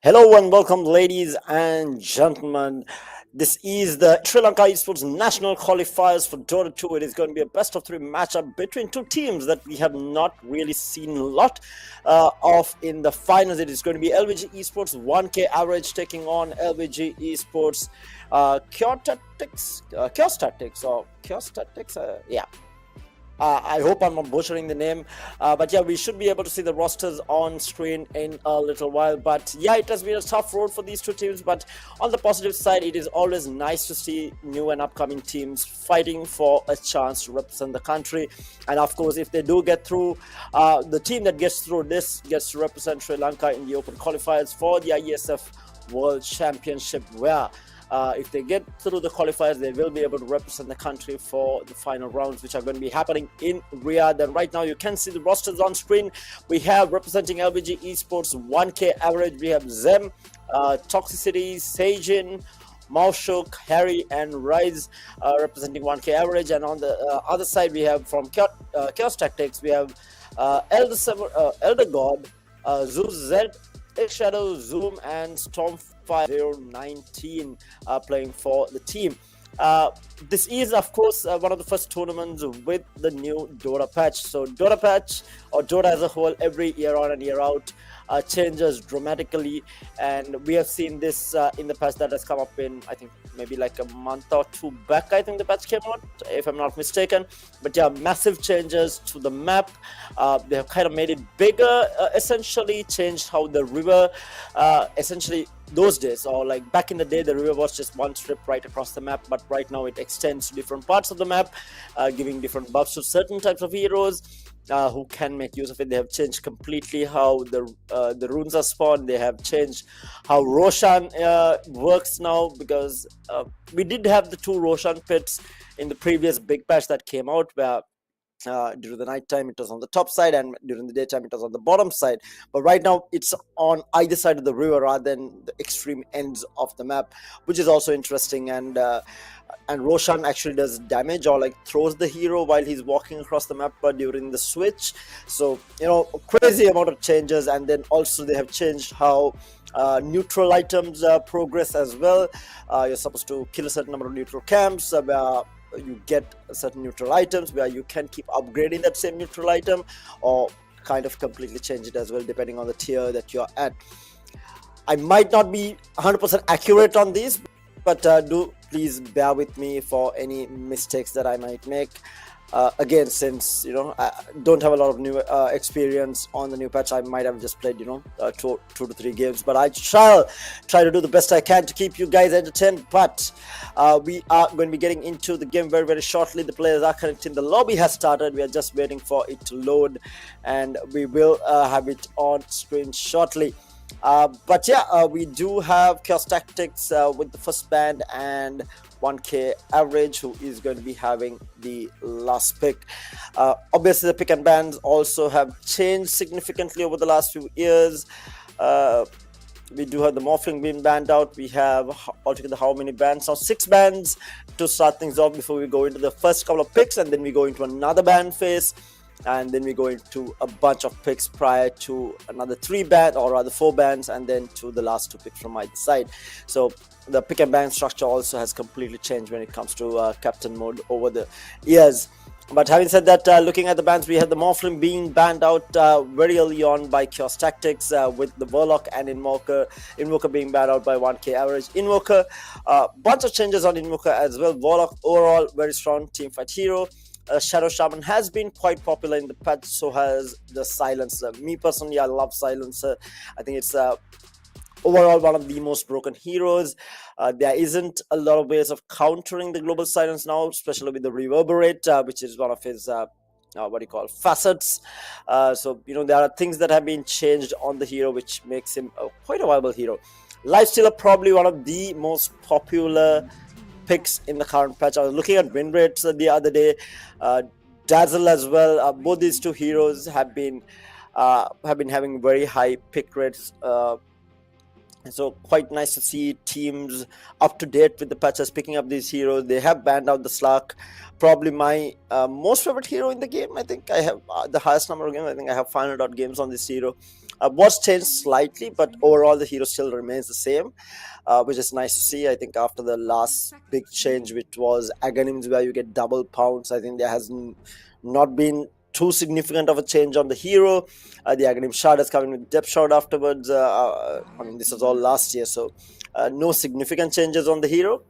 Hello and welcome, ladies and gentlemen. This is the Sri Lanka Esports national qualifiers for Dota 2. It is going to be a best of three matchup between two teams that we have not really seen a lot of in the finals. It is going to be LVG Esports 1K average taking on LVG Esports CHAOTACTICS. Yeah. I hope I'm not butchering the name, but yeah, we should be able to see the rosters on screen in a little while. But yeah, it has been a tough road for these two teams, but on the positive side, it is always nice to see new and upcoming teams fighting for a chance to represent the country. And of course, if they do get through, the team that gets through this gets to represent Sri Lanka in the open qualifiers for the IESF World Championship, where if they get through the qualifiers, they will be able to represent the country for the final rounds, which are going to be happening in Riyadh. And right now, you can see the rosters on screen. We have representing LVG Esports 1K average. We have ZEM, TOXICITY, SEIJIN, Mawshook, Harry, and RYZE representing 1K average. And on the other side, we have from CHAOTACTICS, we have Elder God, ZEUSZED, IKSHADOW, Zoom, and Storm5019 playing for the team. This is, of course, one of the first tournaments with the new Dota patch. So Dota patch, or Dota as a whole, every year on and year out, changes dramatically, and we have seen this in the patch that has come up in, I think, maybe like a month or two back. I think the patch came out, if I'm not mistaken. But yeah, massive changes to the map. They have kind of made it bigger, essentially changed how the river, essentially those days, or like back in the day, the river was just one strip right across the map, but right now it extends to different parts of the map, giving different buffs to certain types of heroes who can make use of it. They have changed completely how the runes are spawned. They have changed how Roshan works now, because we did have the two Roshan pits in the previous big patch that came out, where during the night time it was on the top side, and during the daytime it was on the bottom side. But right now it's on either side of the river rather than the extreme ends of the map, which is also interesting. And Roshan actually does damage, or like throws the hero while he's walking across the map during the switch. So, you know, crazy amount of changes. And then also they have changed how neutral items progress as well. You're supposed to kill a certain number of neutral camps, where you get certain neutral items, where you can keep upgrading that same neutral item, or kind of completely change it as well, depending on the tier that you're at. I might not be 100% accurate on these, but do please bear with me for any mistakes that I might make. Again, since, you know, I don't have a lot of new experience on the new patch, I might have just played, you know, two to three games, but I shall try to do the best I can to keep you guys entertained. But we are going to be getting into the game very, very shortly. The players are connecting. The lobby has started. We are just waiting for it to load, and we will have it on screen shortly. But yeah, we do have CHAOTACTICS with the first band and 1K average, who is going to be having the last pick. Obviously, the pick and bans also have changed significantly over the last few years. We do have the morphing being banned out. We have altogether how many bans now? 6 bans to start things off before we go into the first couple of picks, and then we go into another ban phase. And then we go into a bunch of picks prior to another 3 bans, or rather 4 bans, and then to the last 2 picks from either side. So the pick and ban structure also has completely changed when it comes to captain mode over the years. But having said that, looking at the bans, we have the Morphling being banned out very early on by CHAOTACTICS, with the Warlock and Invoker being banned out by 1K average. Invoker, bunch of changes on Invoker as well. Warlock overall very strong teamfight hero. Shadow Shaman has been quite popular in the patch, so has the Silencer. Me personally, I love Silencer. I think it's overall one of the most broken heroes. There isn't a lot of ways of countering the global silence now, especially with the Reverberate, which is one of his facets. So, you know, there are things that have been changed on the hero, which makes him quite a viable hero. Lifestealer, probably one of the most popular picks in the current patch. I was looking at win rates the other day. Dazzle as well. Both these two heroes have been having very high pick rates. So quite nice to see teams up to date with the patches, picking up these heroes. They have banned out the Slark, probably my most favorite hero in the game. I think I have the highest number of games. I think I have 500 odd games on this hero. Was changed slightly, but overall the hero still remains the same, which is nice to see. I think after the last big change, which was Aghanims, where you get double pounds, I think there has not been too significant of a change on the hero. The Aghanim shard is coming with depth shard afterwards. I mean, this was all last year, so no significant changes on the hero.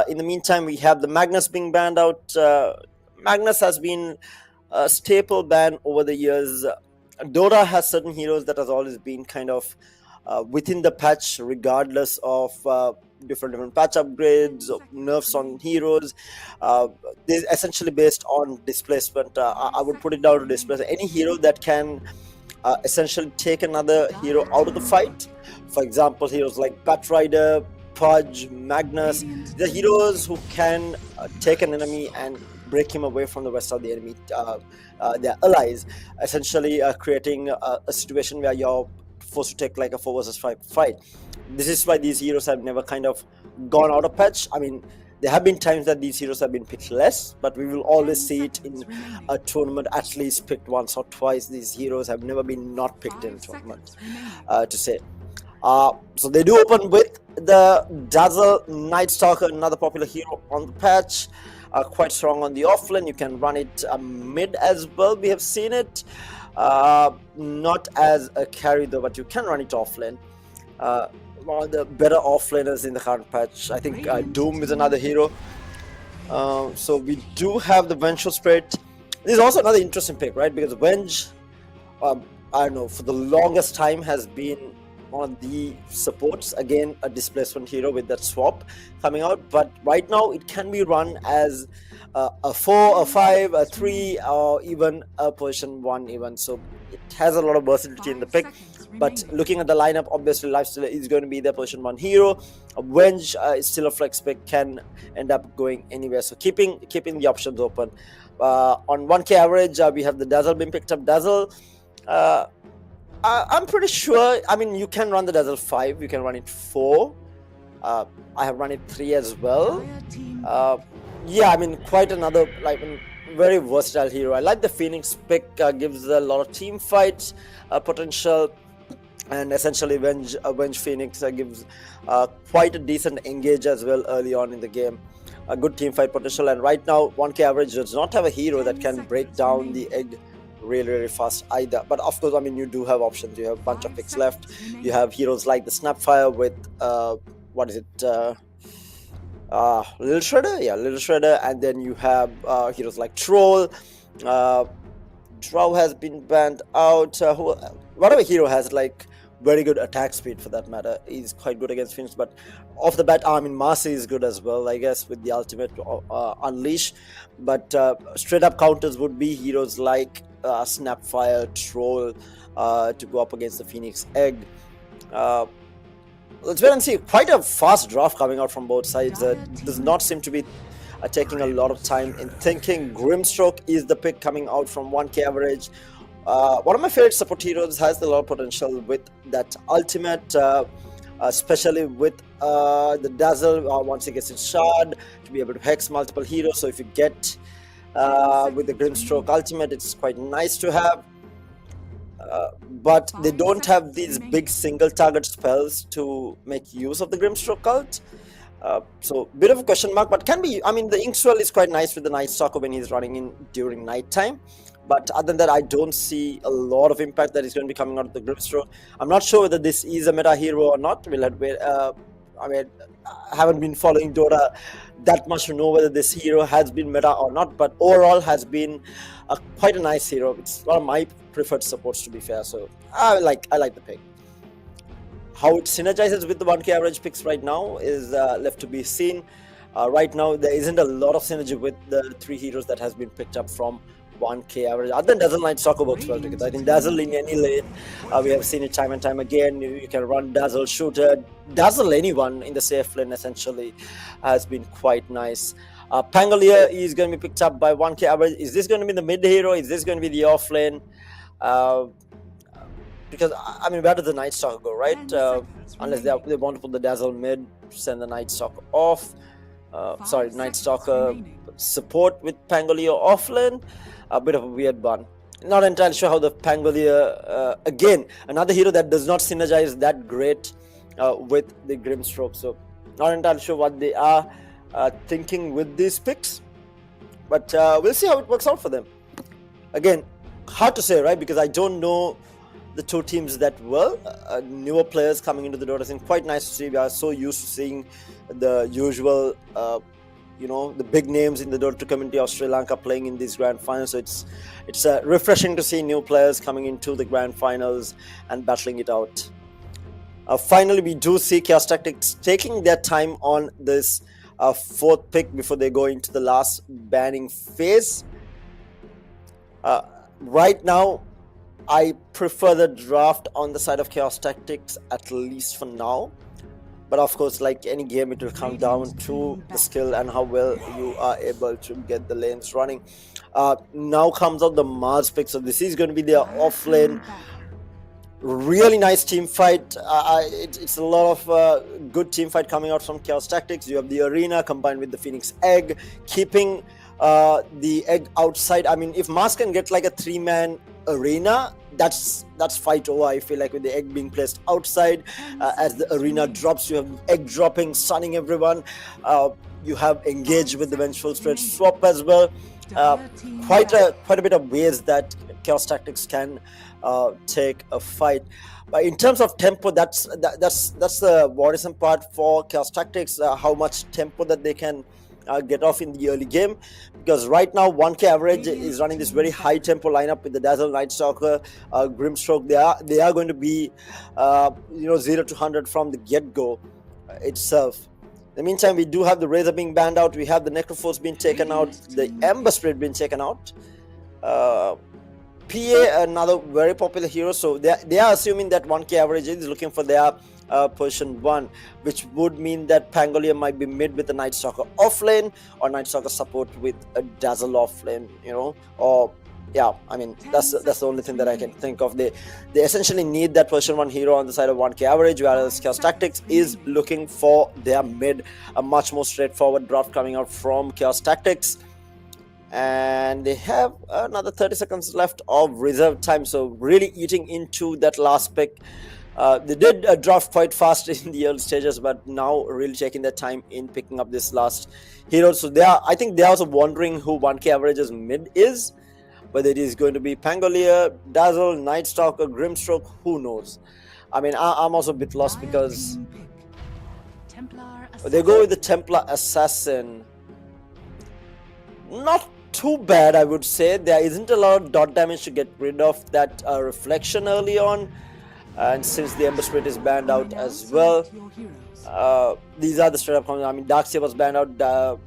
In the meantime, we have the Magnus being banned out. Magnus has been a staple ban over the years. Dota has certain heroes that has always been kind of within the patch, regardless of different patch upgrades, nerfs on heroes. They're essentially based on displacement. I would put it down to displacement. Any hero that can essentially take another hero out of the fight. For example, heroes like Batrider, Pudge, Magnus, the heroes who can take an enemy and break him away from the rest of the enemy, their allies, essentially creating a situation where you're forced to take like a 4 versus 5 fight. This is why these heroes have never kind of gone out of patch. I mean, there have been times that these heroes have been picked less, but we will always see it in a tournament, at least picked once or twice. These heroes have never been not picked in a tournament, to say. So they do open with the Dazzle Night Stalker, another popular hero on the patch. Quite strong on the offlane. You can run it mid as well. We have seen it. Not as a carry though, but you can run it offlane. One of the better offlaners in the current patch. I think Doom is another hero. So we do have the Vengeful Spirit. This is also another interesting pick, right? Because Venge, I don't know, for the longest time has been one of the supports. Again, a displacement hero with that swap coming out. But right now, it can be run as a 4, a 5, a 3, or even a position 1 even. So it has a lot of versatility in the pick. But looking at the lineup, obviously Lifestealer is going to be the position 1 hero. Venge is still a flex pick, can end up going anywhere. So keeping the options open. On 1k average, we have the Dazzle being picked up. Dazzle, I'm pretty sure, I mean, you can run the Dazzle 5, you can run it 4. I have run it 3 as well. Yeah, I mean, quite another, like, very versatile hero. I like the Phoenix pick, gives a lot of team fight potential. And essentially Venge Phoenix gives quite a decent engage as well early on in the game. A good team fight potential, and right now 1k average does not have a hero that can break down the egg really fast either. But of course, I mean, you do have options. You have a bunch of picks left. You have heroes like the Snapfire with what is it, Little Shredder? Yeah, Little Shredder. And then you have heroes like Troll. Drow has been banned out. Whatever hero has like very good attack speed, for that matter, is quite good against Phoenix. But off the bat, I mean, Marcy is good as well, I guess, with the ultimate Unleash. But straight up counters would be heroes like Snapfire, Troll, to go up against the Phoenix Egg. Let's wait and see. Quite a fast draft coming out from both sides. Does not seem to be taking a lot of time in thinking. Grimstroke is the pick coming out from 1k average. One of my favorite support heroes, has a lot of potential with that ultimate, especially with the Dazzle, once he gets his shard, to be able to hex multiple heroes. So if you get with the Grimstroke ultimate, it's quite nice to have. But they don't have these big single target spells to make use of the Grimstroke ult. So bit of a question mark, but can be. I mean, the Inkswell is quite nice with the Night Stalker when he's running in during night time. But other than that, I don't see a lot of impact that is going to be coming out of the Grimstroke. I'm not sure whether this is a meta hero or not. We'll have to wait. I mean, I haven't been following Dota that much to know whether this hero has been meta or not. But overall, has been quite a nice hero. It's one of my preferred supports, to be fair. So I like the pick. How it synergizes with the 1k average picks right now is left to be seen. Right now, there isn't a lot of synergy with the 3 heroes that has been picked up from 1k average. Other than Dazzle, Night Stalker works well together. I think Dazzle in any lane, we have seen it time and time again. You can run Dazzle, Shooter, Dazzle anyone in the safe lane, essentially, has been quite nice. Pangolier is going to be picked up by 1k average. Is this going to be the mid hero? Is this going to be the off lane? Because, I mean, where does the Night Stalker go, right? Unless they want to put the Dazzle mid, send the Night Stalker off. Night Stalker support with Pangolier off lane. A bit of a weird one. not entirely sure how the Pangolia, again, another hero that does not synergize that great with the Grimstroke. So not entirely sure what they are thinking with these picks, but we'll see how it works out for them. Again, hard to say, right? Because I don't know the two teams that well. Newer players coming into the Dota scene, quite nice to see. We are so used to seeing the usual the big names in the Dota community of Sri Lanka playing in these grand finals. So it's refreshing to see new players coming into the grand finals and battling it out. Finally, we do see CHAOTACTICS taking their time on this fourth pick before they go into the last banning phase. Right now, I prefer the draft on the side of CHAOTACTICS, at least for now. But of course, like any game, it will come down to the skill and how well you are able to get the lanes running. Now comes out the Mars pick. So this is going to be their offlane. Really nice team fight. It's a lot of good team fight coming out from CHAOTACTICS. You have the arena combined with the Phoenix Egg, keeping the egg outside. I mean, if Mars can get like a 3-man arena, that's fight over. I feel like with the egg being placed outside, as the arena drops, you have egg dropping, stunning everyone. You have engaged with the vengeful spread swap as well. Quite a bit of ways that CHAOTACTICS can take a fight. But in terms of tempo, that's the worrisome part for CHAOTACTICS. How much tempo that they can get off in the early game, because right now 1k average is running this very high tempo lineup with the Dazzle, Night Stalker, Grimstroke. They are going to be 0 to 100 from the get-go itself. In the meantime, we do have the RYZE being banned out. We have the Necroforce being taken out, the Ember Spirit being taken out. PA, another very popular hero, so they are assuming that 1k average is looking for their position 1, which would mean that Pangolia might be mid with a Night Stalker offlane, or Night Stalker support with a Dazzle offlane, or yeah, I mean that's the only thing that I can think of. They essentially need that position 1 hero on the side of 1k average, whereas CHAOTACTICS is looking for their mid, a much more straightforward draft coming out from CHAOTACTICS. And they have another 30 seconds left of reserve time, so really eating into that last pick. They did draft quite fast in the early stages, but now really taking their time in picking up this last hero. So I think they are also wondering who 1k average's mid is, whether it is going to be Pangolia, Dazzle, Night Stalker, Grimstroke, who knows. I mean, I'm also a bit lost because they go with the Templar Assassin. Not too bad, I would say. There isn't a lot of dot damage to get rid of that reflection early on, and since the Ember Spirit is banned out as well, these are the straight up comments. I mean, Darkseer was banned out,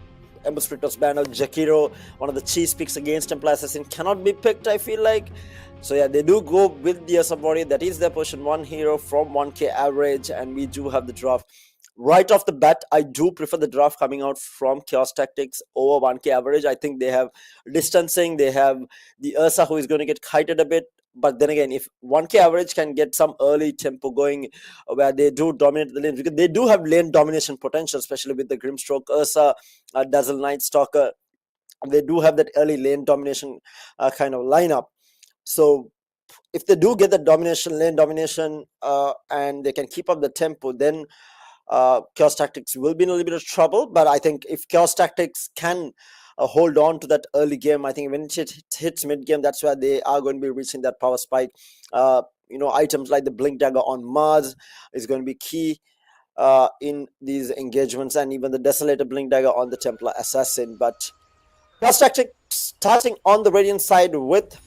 Ember Spirit was banned out, Jakiro, one of the cheese picks against Templar Assassin, cannot be picked, I feel like. So yeah, they do go with the Subwarrior. That is their position 1 hero from 1k average, and we do have the draft. Right off the bat, I do prefer the draft coming out from CHAOTACTICS over 1k average. I think they have distancing, they have the Ursa who is going to get kited a bit. But then again, if 1k average can get some early tempo going where they do dominate the lanes, because they do have lane domination potential, especially with the Grimstroke, Ursa, Dazzle, Night Stalker. They do have that early lane domination kind of lineup. So if they do get the lane domination, and they can keep up the tempo, then CHAOTACTICS will be in a little bit of trouble. But I think if CHAOTACTICS can hold on to that early game, I think when it hits mid game, that's where they are going to be reaching that power spike. Items like the Blink Dagger on Mars is going to be key in these engagements, and even the Desolator Blink Dagger on the Templar Assassin. But CHAOTACTICS starting on the Radiant side with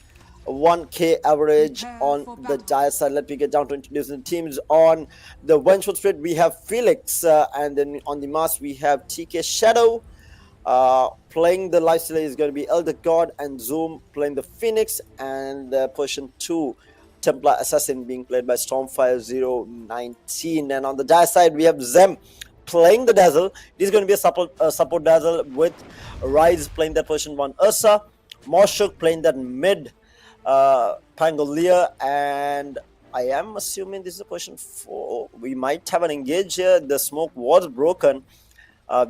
1k average on the dire side. Let me get down to introducing the teams. On the Vengeful Spirit, we have Felix, and then on the Mars we have IKSHADOW. Playing the Lifestealer is going to be Elder God, and Zoom playing the Phoenix, and the position 2 Templar Assassin being played by Stormfire019. And on the dire side we have Zem playing the Dazzle. It is going to be a support Dazzle with RYZE playing that position 1 Ursa, Mawshook playing that mid Pangolia, and I am assuming this is a position 4. We might have an engage here. The smoke was broken.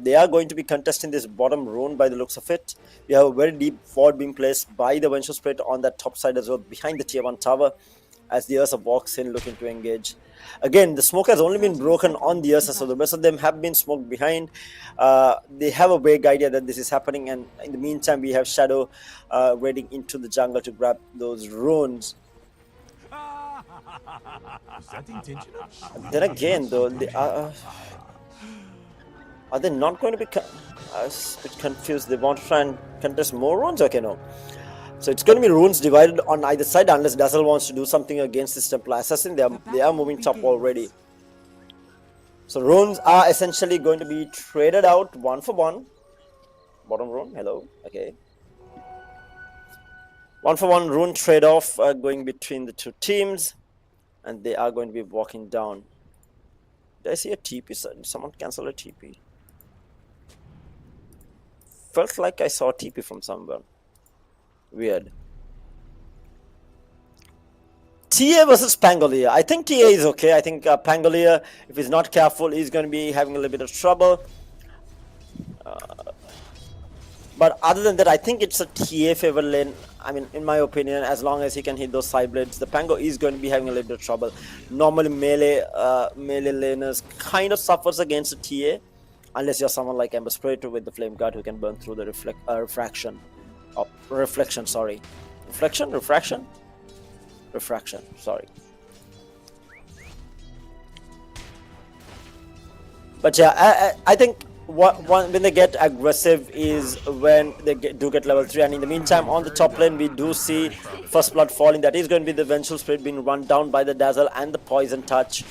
They are going to be contesting this bottom rune by the looks of it. We have a very deep ward being placed by the Venture Spirit on that top side as well, behind the tier 1 tower, as the Ursa walks in looking to engage. Again, the smoke has only been broken on the Ursa, so the rest of them have been smoked behind. They have a vague idea that this is happening, and in the meantime, we have Shadow raiding into the jungle to grab those runes. Then again, though, are they not going to be a bit confused? They want to try and contest more runes? Okay, no. So it's going to be runes divided on either side unless Dazzle wants to do something against this Templar Assassin. They are moving top already. So runes are essentially going to be traded out 1 for 1. Bottom rune, hello, okay. 1 for 1 rune trade-off going between the two teams. And they are going to be walking down. Did I see a TP? Did someone cancel a TP? Felt like I saw a TP from somewhere. Weird. TA versus Pangolier. I think TA is okay. I think Pangolier, if he's not careful, he's going to be having a little bit of trouble. But other than that, I think it's a TA favor lane. I mean, in my opinion, as long as he can hit those side blades, the Pango is going to be having a little bit of trouble. Normally, melee laners kind of suffers against a TA, unless you're someone like Ember Sprayer with the Flame Guard who can burn through the reflection. Reflection, sorry. Reflection? Refraction? Refraction, sorry. But yeah, I think when they get aggressive is when they do get level 3, and in the meantime on the top lane we do see first blood falling. That is going to be the Vengeful Spirit being run down by the Dazzle and the Poison Touch.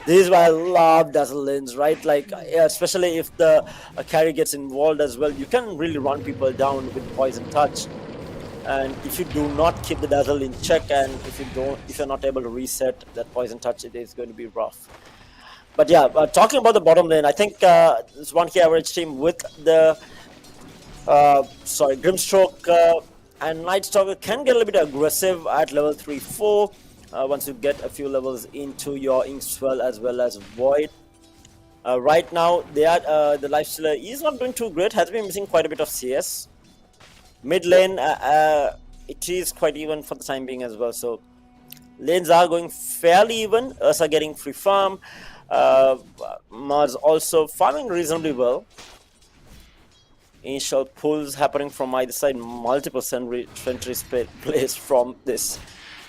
This is why I love Dazzle lanes, right? Like especially if the carry gets involved as well, you can really run people down with Poison Touch. And if you do not keep the Dazzle in check, and if you're not able to reset that Poison Touch, it is going to be rough. But yeah, talking about the bottom lane, I think this 1k average team with the Grimstroke and Nightstalker can get a little bit aggressive at level 3-4 once you get a few levels into your Inkswell as well as Void. Right now, they are the Lifestealer is not doing too great, has been missing quite a bit of CS. Mid lane, it is quite even for the time being as well, so lanes are going fairly even. Ursa getting free farm. Mars also farming reasonably well. Initial pulls happening from either side, multiple sentries placed from this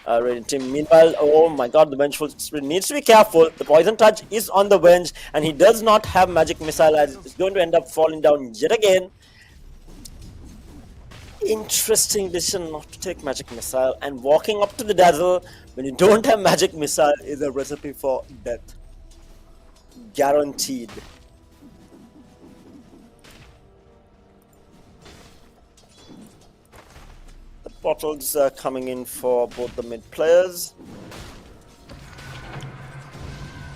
raiding team. Meanwhile, oh my god, the Vengeful Spirit needs to be careful. The Poison Touch is on the Venge, and he does not have Magic Missile, as it's going to end up falling down yet again. Interesting decision not to take Magic Missile, and walking up to the Dazzle when you don't have Magic Missile is a recipe for death. Guaranteed. The bottles are coming in for both the mid players.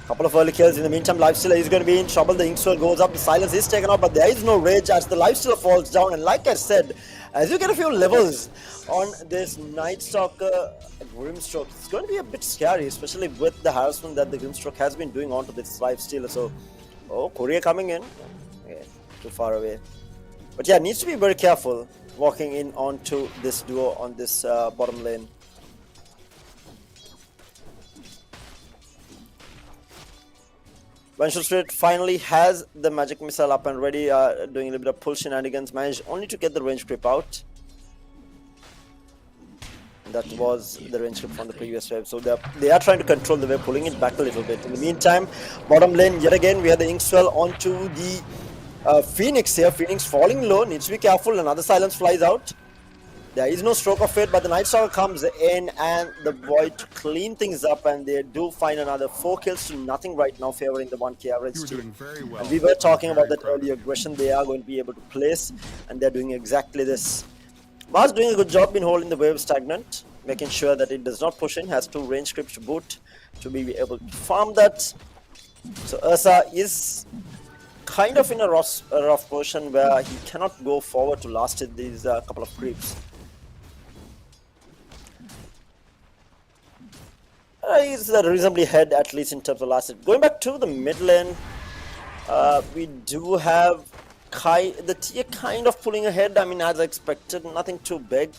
Couple of early kills. In the meantime, Lifestealer is going to be in trouble. The Inkswell goes up, the silence is taken out, but there is no rage as the Lifestealer falls down. And like I said, as you get a few levels on this Nightstalker Grimstroke, it's going to be a bit scary, especially with the harassment that the Grimstroke has been doing onto this Lifestealer. So, oh, Cooray coming in. Okay, too far away. But yeah, needs to be very careful walking in onto this duo on this bottom lane. Vengeful Spirit finally has the Magic Missile up and ready, doing a little bit of pull shenanigans, managed only to get the range creep out. That was the range creep from the previous wave, so they are trying to control the wave, pulling it back a little bit. In the meantime, bottom lane, yet again, we have the Inkswell onto the Phoenix here. Phoenix falling low, needs to be careful, another silence flies out. There is no stroke of it, but the Nightstalker comes in and the Void to clean things up, and they do find another 4 kills to nothing right now, favoring the 1k average team. Well. And we were talking about that earlier aggression they are going to be able to place, and they're doing exactly this. Mars doing a good job in holding the wave stagnant, making sure that it does not push in, has 2 range creeps to boot to be able to farm that. So Ursa is kind of in a rough position where he cannot go forward to last hit these couple of creeps. He's reasonably ahead, at least in terms of last hit. Going back to the mid lane, We do have the tier kind of pulling ahead. I mean, as expected, nothing too big.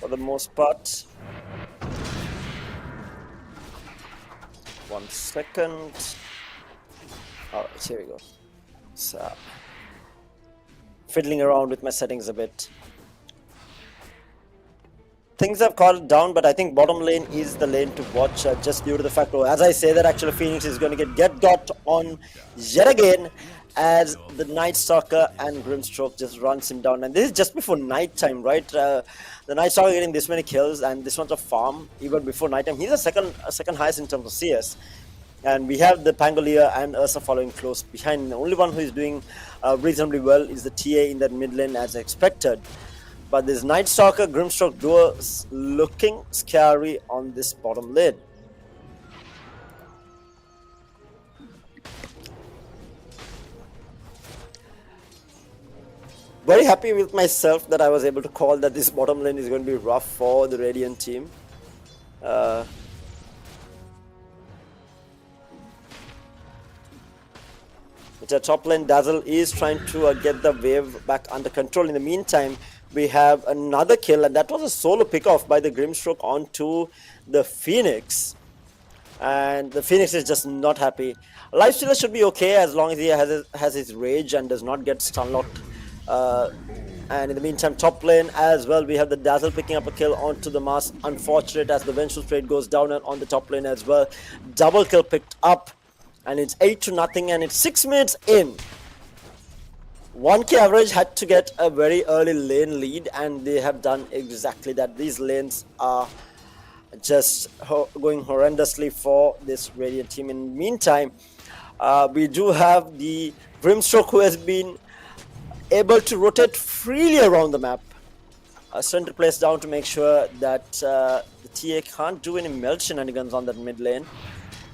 For the most part. 1 second. Alright, here we go. So, fiddling around with my settings a bit. Things have calmed down, but I think bottom lane is the lane to watch just due to the fact, as I say that, actually Phoenix is going to get got on yet again as the Night Stalker and Grimstroke just runs him down. And this is just before night time, right? The Night Stalker getting this many kills and this much of farm even before night time. He's a second highest in terms of CS. And we have the Pangolier and Ursa following close behind. The only one who is doing reasonably well is the TA in that mid lane as expected. But this Night Stalker Grimstroke duo is looking scary on this bottom lane. Very happy with myself that I was able to call that this bottom lane is going to be rough for the Radiant team. With our top lane, Dazzle is trying to get the wave back under control. In the meantime, we have another kill, and that was a solo pick-off by the Grimstroke onto the Phoenix. And the Phoenix is just not happy. Lifestealer should be okay as long as he has his rage and does not get stunlocked. And in the meantime, top lane as well, we have the Dazzle picking up a kill onto the Mars. Unfortunate as the Vengeful Trade goes down on the top lane as well. Double kill picked up, and it's 8-0, and it's 6 minutes in. 1k average had to get a very early lane lead, and they have done exactly that. These lanes are just going horrendously for this Radiant team. In the meantime, we do have the Grimstroke, who has been able to rotate freely around the map. Center place down to make sure that the TA can't do any melt shenanigans on that mid lane,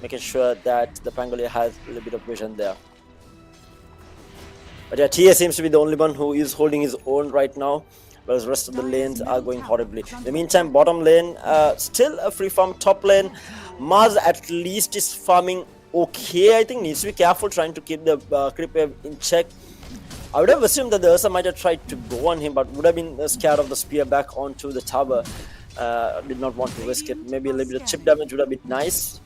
making sure that the Pangolier has a little bit of vision there. But yeah, TA seems to be the only one who is holding his own right now, whereas the rest of the lanes are going horribly. In the meantime, bottom lane, still a free farm. Top lane, Mars at least is farming okay. I think needs to be careful trying to keep the creep wave in check. I would have assumed that the Ursa might have tried to go on him, but would have been scared of the spear back onto the tower. Did not want to risk it. Maybe a little bit of chip damage would have been nice,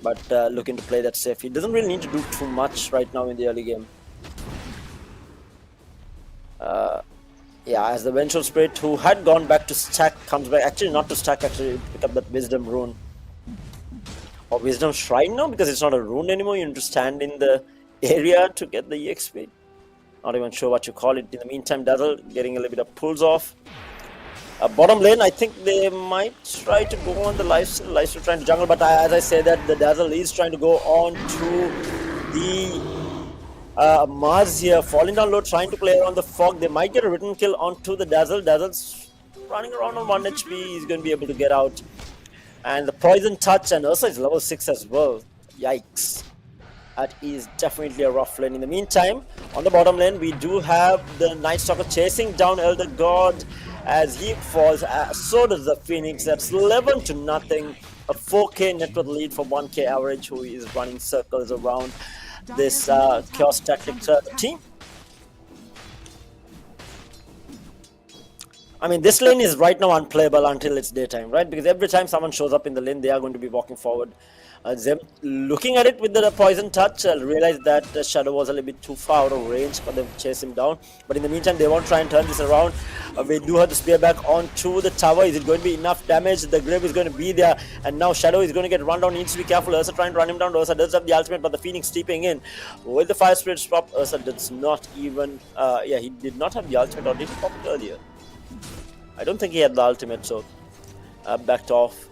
but looking to play that safe. He doesn't really need to do too much right now in the early game. Yeah, as the Vengeful Spirit, who had gone back to stack, comes back. Actually, not to stack, actually pick up that Wisdom rune. Or Wisdom Shrine now, because it's not a rune anymore. You need to stand in the area to get the EXP. Not even sure what you call it. In the meantime, Dazzle getting a little bit of pulls off. Bottom lane, I think they might try to go on the Lifesteal trying to jungle, but as I say that, the Dazzle is trying to go on to the Mars here, falling down low, trying to play around the fog. They might get a written kill onto the Dazzle. Dazzle's running around on 1 HP. He's going to be able to get out. And the Poison Touch, and Ursa is level 6 as well. Yikes. That is definitely a rough lane. In the meantime, on the bottom lane, we do have the Night Stalker chasing down Elder God as he falls. So does the Phoenix. That's 11-0. A 4k net worth lead for 1k average, who is running circles around this CHAOTACTICS team. I mean, this lane is right now unplayable until it's daytime, right? Because every time someone shows up in the lane, they are going to be walking forward. Them looking at it with the Poison Touch, realized that Shadow was a little bit too far out of range for them to chase him down. But in the meantime, they won't try and turn this around. We do have the spear back onto the tower. Is it going to be enough damage? The grave is going to be there. And now Shadow is going to get run down. Needs to be careful. Ursa trying to run him down. Ursa does have the ultimate, but the Phoenix steeping in. With the Fire Spirit swap, Ursa does not even... yeah, he did not have the ultimate, or did he pop it earlier? I don't think he had the ultimate, so backed off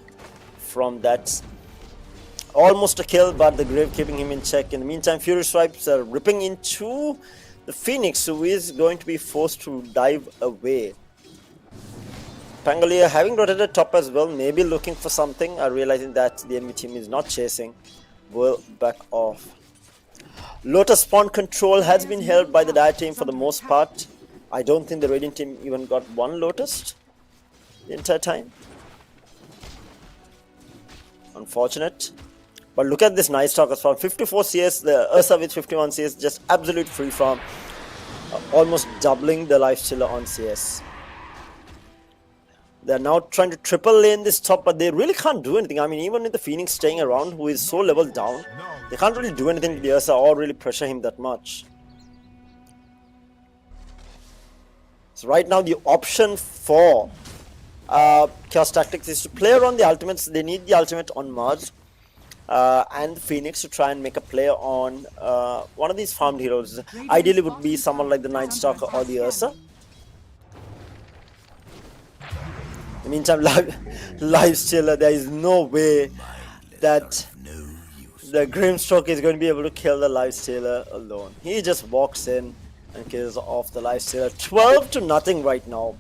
from that. Almost a kill, but the grave keeping him in check. In the meantime, Fury Swipes are ripping into the Phoenix, who is going to be forced to dive away. Pangolier having rotated top as well, maybe looking for something, realizing that the enemy team is not chasing, will back off. Lotus spawn control has been held by the Dire team for the most part. I don't think the Radiant team even got one Lotus the entire time. Unfortunate. But look at this Night Stalker from 54 CS, the Ursa with 51 CS, just absolute free farm. Almost doubling the lifestealer on CS. They're now trying to triple lane this top, but they really can't do anything. I mean, even with the Phoenix staying around, who is so leveled down, they can't really do anything to the Ursa or really pressure him that much. So right now the option for CHAOTACTICS is to play around the ultimates. They need the ultimate on Mars and Phoenix to try and make a play on one of these farmed heroes. Ideally would be someone like the Night Stalker or the Ursa. In the meantime, lifestealer, there is no way that the Grimstroke is going to be able to kill the lifestealer alone. He just walks in and kills off the lifestealer. 12-0 right now,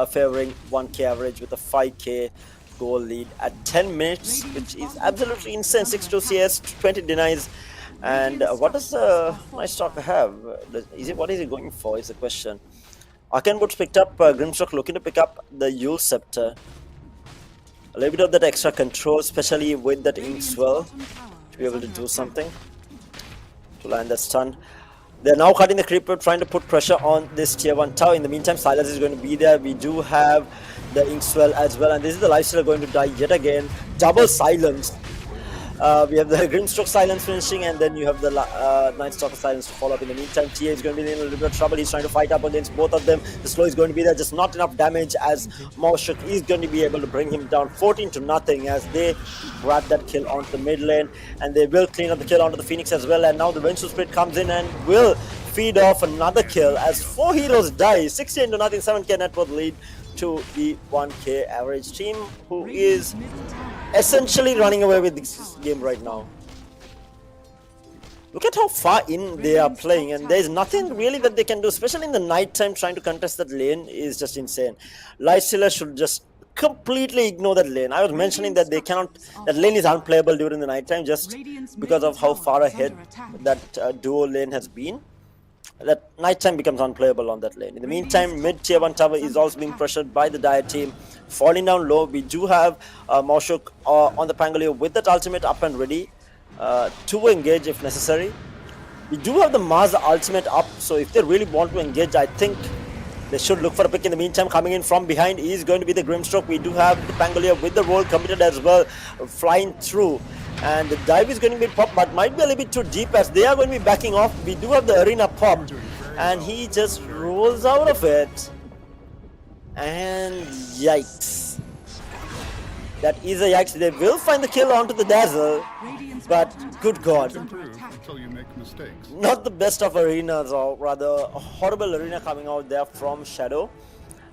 favoring 1k average with a 5k goal lead at 10 minutes, which is absolutely insane. 6-2 CS, 20 denies. And what does Night Stalker have? What is he going for is the question. Ahamed picked up Grimstroke, looking to pick up the Yule Scepter. A little bit of that extra control, especially with that Ink Swell, to be able to do something to land that stun. They're now cutting the creeper, trying to put pressure on this tier 1 tower. In the meantime, Silas is going to be there. We do have the Ink Swell as well, and this is the lifestealer going to die yet again. Double silence. We have the Grimstroke silence finishing, and then you have the Night Stalker silence to follow up. In the meantime, TA is going to be in a little bit of trouble. He's trying to fight up against both of them. The slow is going to be there, just not enough damage, as Mawshook is going to be able to bring him down 14-0 as they grab that kill onto the mid lane, and they will clean up the kill onto the Phoenix as well. And now the Vengeful Spirit comes in and will feed off another kill as 4 heroes die. 16-0, 7k net worth lead to the 1k average team, who is essentially running away with this game right now. Look at how far in they are playing, and there's nothing really that they can do, especially in the night time. Trying to contest that lane is just insane. Lifestealer should just completely ignore that lane. I was mentioning that they cannot, that lane is unplayable during the night time just because of how far ahead that duo lane has been. That nighttime becomes unplayable on that lane. In the meantime, mid tier 1 tower is also being pressured by the Dire team, falling down low. We do have Mawshook on the Pangolier with that ultimate up and ready to engage if necessary. We do have the Mars ultimate up, so if they really want to engage, I think they should look for a pick. In the meantime, coming in from behind is going to be the Grimstroke. We do have the Pangolier with the roll committed as well, flying through. And the dive is going to be popped, but might be a little bit too deep as they are going to be backing off. We do have the arena popped, and he just rolls out of it. And yikes. That is a yikes. They will find the kill onto the Dazzle, but good God. Not the best of arenas, or rather a horrible arena coming out there from Shadow.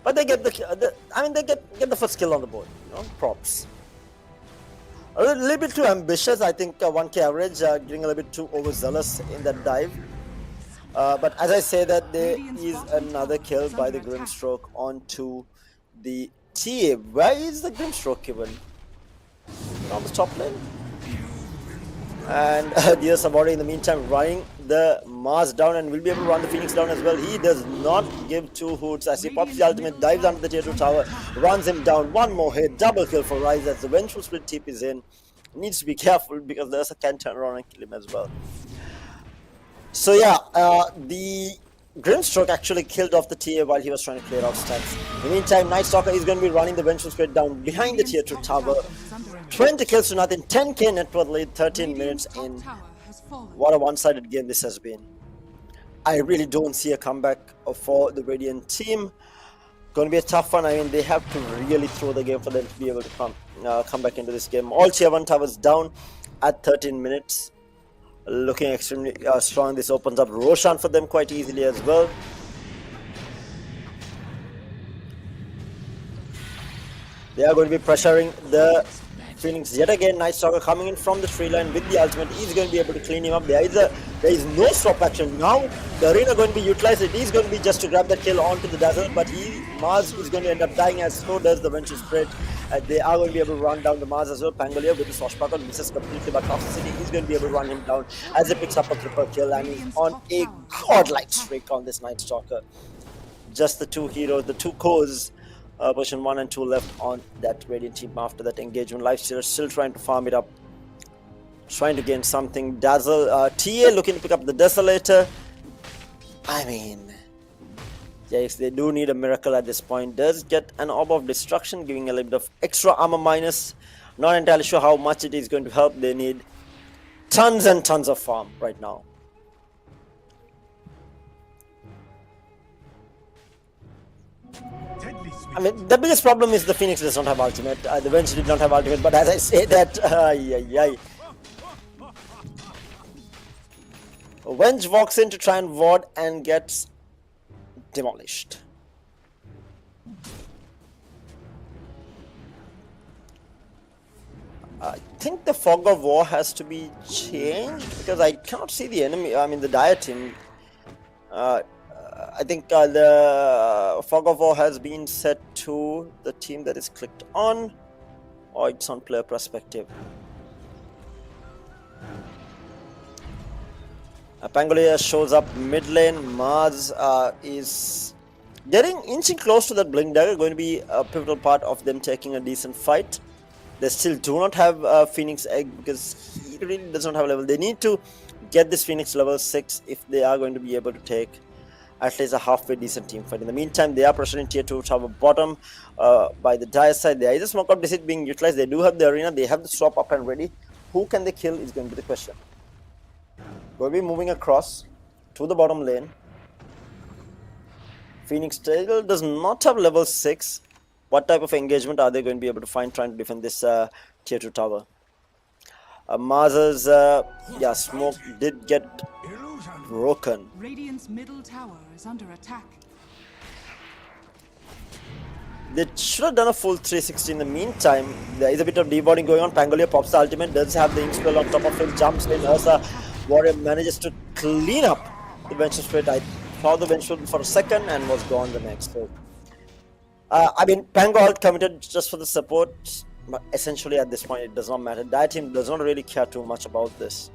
But they get they get the first kill on the board. You know, props. A little bit too ambitious, I think. 1k average, getting a little bit too overzealous in that dive. But as I say that, there is another kill by the Grimstroke onto the TA. Where is the Grimstroke even? On the top lane. And the Sabori in the meantime running the Mars down, and will be able to run the Phoenix down as well. He does not give 2 hoots as he pops the ultimate, dives under the tier 2 tower, runs him down. One more hit, double kill for RYZE as the Vengeful Split tip is in. Needs to be careful because the Ursa can turn around and kill him as well. So yeah, the Grimstroke actually killed off the TA while he was trying to clear off stats. In the meantime, Night Stalker is going to be running the Vengeful Spirit down behind the tier 2 tower. 20 kills to nothing, 10k net worth lead, 13 minutes in. What a one-sided game this has been. I really don't see a comeback for the Radiant team. Going to be a tough one. I mean, they have to really throw the game for them to be able to come back into this game. All tier 1 towers down at 13 minutes. Looking extremely strong. This opens up Roshan for them quite easily as well. They are going to be pressuring the Phoenix yet again. Night Stalker coming in from the tree line with the ultimate. He's going to be able to clean him up. There is no stop action. Now the arena going to be utilized. It is going to be just to grab that kill onto the Dazzle, but Mars is going to end up dying, as so does the Vengeful Spirit. They are going to be able to run down the Mars as well. Pangolier with the Swashbuckle misses completely, but TOXICITY is going to be able to run him down as he picks up a triple kill, and he's on a godlike streak on this Night Stalker. Just the 2 heroes, the 2 cores. Position 1 and 2 left on that Radiant team after that engagement. Lifestealer still trying to farm it up trying to gain something. Dazzle, TA looking to pick up the Desolator. I mean, yes, they do need a miracle at this point. Does get an Orb of Destruction, giving a little bit of extra armor minus. Not entirely sure how much it is going to help. They need tons and tons of farm right now. I mean, the biggest problem is the Phoenix does not have ultimate. The Venge did not have ultimate, but as I say that, Venge walks in to try and ward and gets demolished. I think the Fog of War has to be changed because I cannot see the enemy. I mean, the Dire team. I think the Fog of War has been set to the team that is clicked on, or it's on player perspective. Pangolier shows up mid lane. Mars is inching close to that Blink Dagger, going to be a pivotal part of them taking a decent fight. They still do not have Phoenix Egg because he really does not have level. They need to get this Phoenix level 6 if they are going to be able to take at least a halfway decent team fight. In the meantime, they are pressuring tier 2 tower bottom by the Dire side. There is a smoke out deceit being utilized. They do have the arena. They have the swap up and ready. Who can they kill is going to be the question. We'll be moving across to the bottom lane. Phoenix still does not have level 6. What type of engagement are they going to be able to find trying to defend this tier 2 tower? Mars's smoke did get broken. Radiant's middle tower is under attack. They should have done a full 360 in the meantime. There is a bit of deboarding going on. Pangolier pops the ultimate, does have the Inspel on top of him, jumps in. Ursa Warrior manages to clean up the Vengeful Spirit. I saw the Vengeful for a second and was gone the next. So, I mean, Pangol committed just for the support, but essentially at this point it does not matter. That team does not really care too much about this.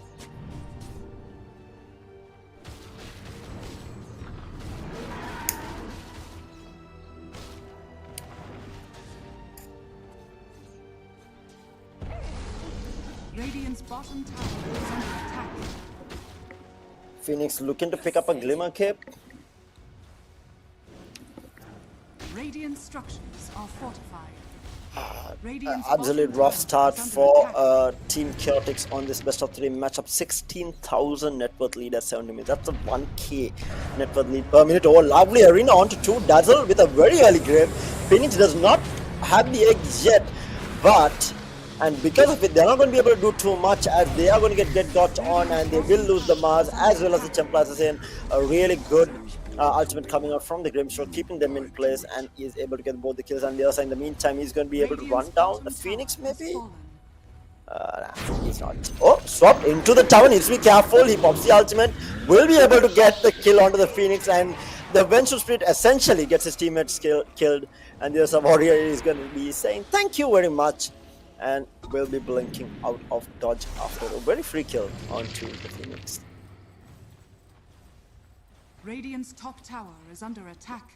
Radiant's bottom tower is under attack. Phoenix looking to pick up a Glimmer Cape. Radiant structures are fortified. Absolute rough start for Team CHAOTACTICS on this best of 3 matchup. 16,000 net worth lead at 70 minutes. That's a 1k net worth lead per minute. Oh, lovely arena onto 2. Dazzle with a very early grave. Phoenix does not have the egg yet, but and because of it, they're not going to be able to do too much as they are going to get got on and they will lose the Mars as well as the Templar Assassin. A really good ultimate coming out from the Grimstroke, keeping them in place, and he is able to get both the kills. And the other side, in the meantime, he's going to be able to run down the Phoenix maybe? He's not. Oh, swap into the tower, needs to be careful. He pops the ultimate, will be able to get the kill onto the Phoenix, and the Vengeful Spirit essentially gets his teammates killed. And the other warrior is going to be saying thank you very much, and will be blinking out of dodge after a very free kill onto the Phoenix. Radiant's top tower is under attack.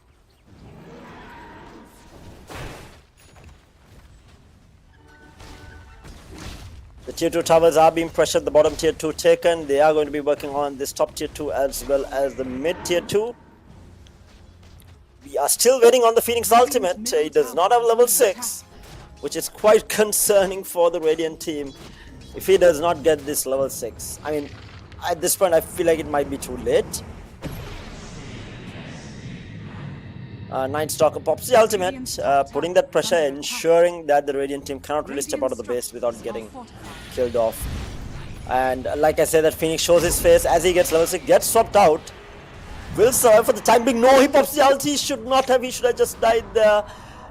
The tier 2 towers are being pressured, the bottom tier 2 taken. They are going to be working on this top tier 2 as well as the mid tier 2. We are still waiting on the Phoenix ultimate. He does not have level 6, which is quite concerning for the Radiant team if he does not get this level 6. I mean, at this point I feel like it might be too late. Night Stalker pops the ultimate, putting that pressure, ensuring that the Radiant team cannot really step out of the base without getting killed off. And like I said, that Phoenix shows his face as he gets level 6, gets swapped out. Will survive for the time being. No, he pops the ult. He should not have. He should have just died there.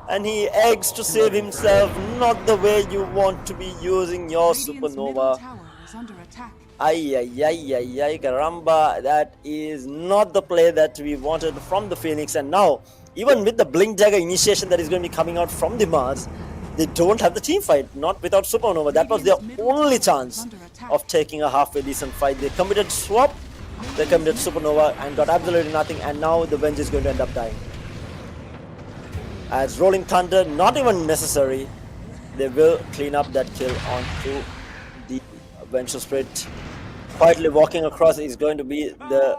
And he eggs to save himself. Not the way you want to be using your supernova. Ay, caramba. That is not the play that we wanted from the Phoenix. And now, even with the Blink Dagger initiation that is going to be coming out from the Mars, they don't have the team fight. Not without supernova. That was their only chance of taking a halfway decent fight. They committed swap. They committed supernova and got absolutely nothing, and now the Venge is going to end up dying. As Rolling Thunder, not even necessary, they will clean up that kill onto the Vengeful Spirit quietly walking across is going to be the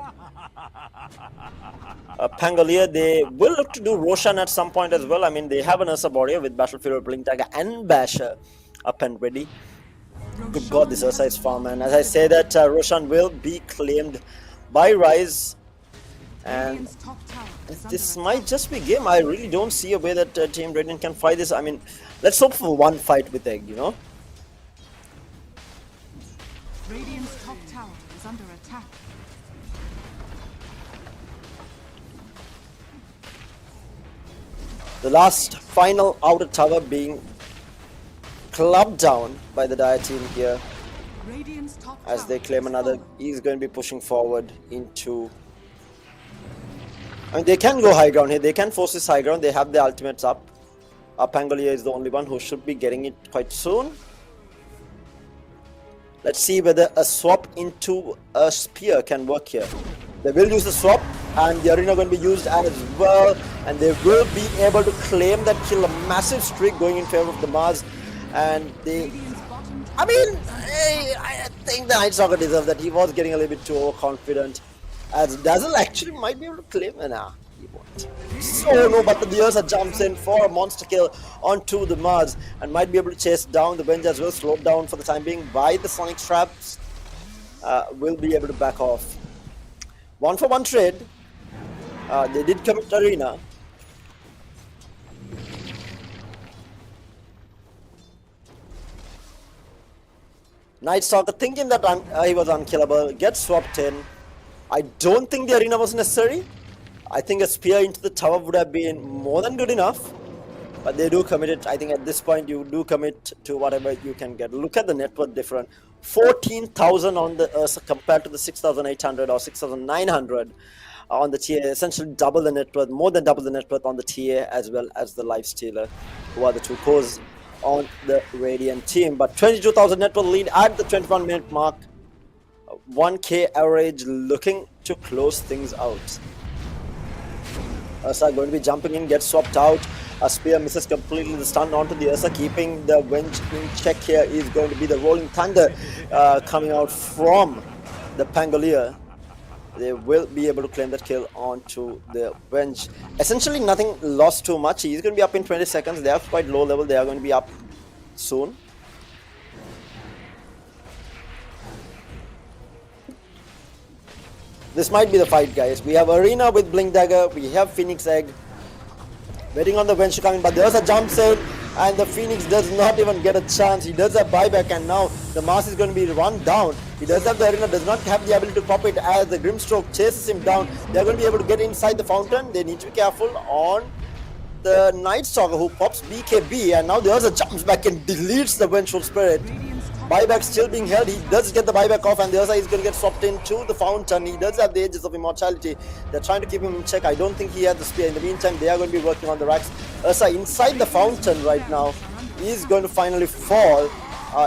Pangolier. They will look to do Roshan at some point as well. I mean, they have an Ursa warrior with Battlefield, Blink Dagger and Basher up and ready. Good God, this Ursa is farm, and as I say that, Roshan will be claimed by RYZE, and this might just be game. I really don't see a way that Team Radiant can fight this. I mean, let's hope for one fight with Egg, you know. Radiant's top tower is under attack. The last final outer tower being clubbed down by the Dire team here Radiant's top as they tower claim is another. fallen. He's going to be pushing forward into. I mean, they can go high ground here. They can force this high ground. They have the ultimates up. Pangolier is the only one who should be getting it quite soon. Let's see whether a swap into a spear can work here. They will use the swap, and the arena going to be used as well, and they will be able to claim that kill. A massive streak going in favor of the Mars, and they. Radiant's bottom tower I mean, I think the Night Stalker deserved that. He was getting a little bit too overconfident, as Dazzle actually might be able to claim. Nah, he won't. So no, but the Ursa jumps in for a monster kill onto the Mars and might be able to chase down the Venge as well. Slowed down for the time being by the Sonic Traps. Will be able to back off. 1-for-1 trade. They did commit arena. Night Stalker thinking that he was unkillable, gets swapped in. I don't think the arena was necessary. I think a spear into the tower would have been more than good enough. But they do commit it. I think at this point you do commit to whatever you can get. Look at the net worth difference. 14,000 on the Ursa compared to the 6,800 or 6,900 on the TA. Essentially double the net worth, more than double the net worth on the TA as well as the Lifestealer, who are the two cores on the Radiant team. But 22,000 net worth lead at the 21-minute mark. 1k average looking to close things out. Ursa going to be jumping in, gets swapped out. A spear misses completely the stun onto the Ursa, keeping the Venge in check here is going to be the Rolling Thunder coming out from the Pangolier. They will be able to claim that kill onto the Venge. Essentially nothing lost too much. He's going to be up in 20 seconds. They are quite low level. They are going to be up soon. This might be the fight, guys. We have Arena with Blink Dagger. We have Phoenix Egg. Waiting on the Venge to come in, but there's a jump in, and the Phoenix does not even get a chance. He does have buyback, and now the Mars is going to be run down. He does have the Arena, does not have the ability to pop it as the Grimstroke chases him down. They're going to be able to get inside the fountain. They need to be careful on the Night Stalker, who pops BKB, and now there's a jumps back and deletes the Vengeful Spirit. Buyback still being held. He does get the buyback off, and the other side is going to get swapped into the fountain. He does have the Ages of Immortality. They're trying to keep him in check. I don't think he has the spear. In the meantime, they are going to be working on the racks. Ursa inside the fountain right now. He's going to finally fall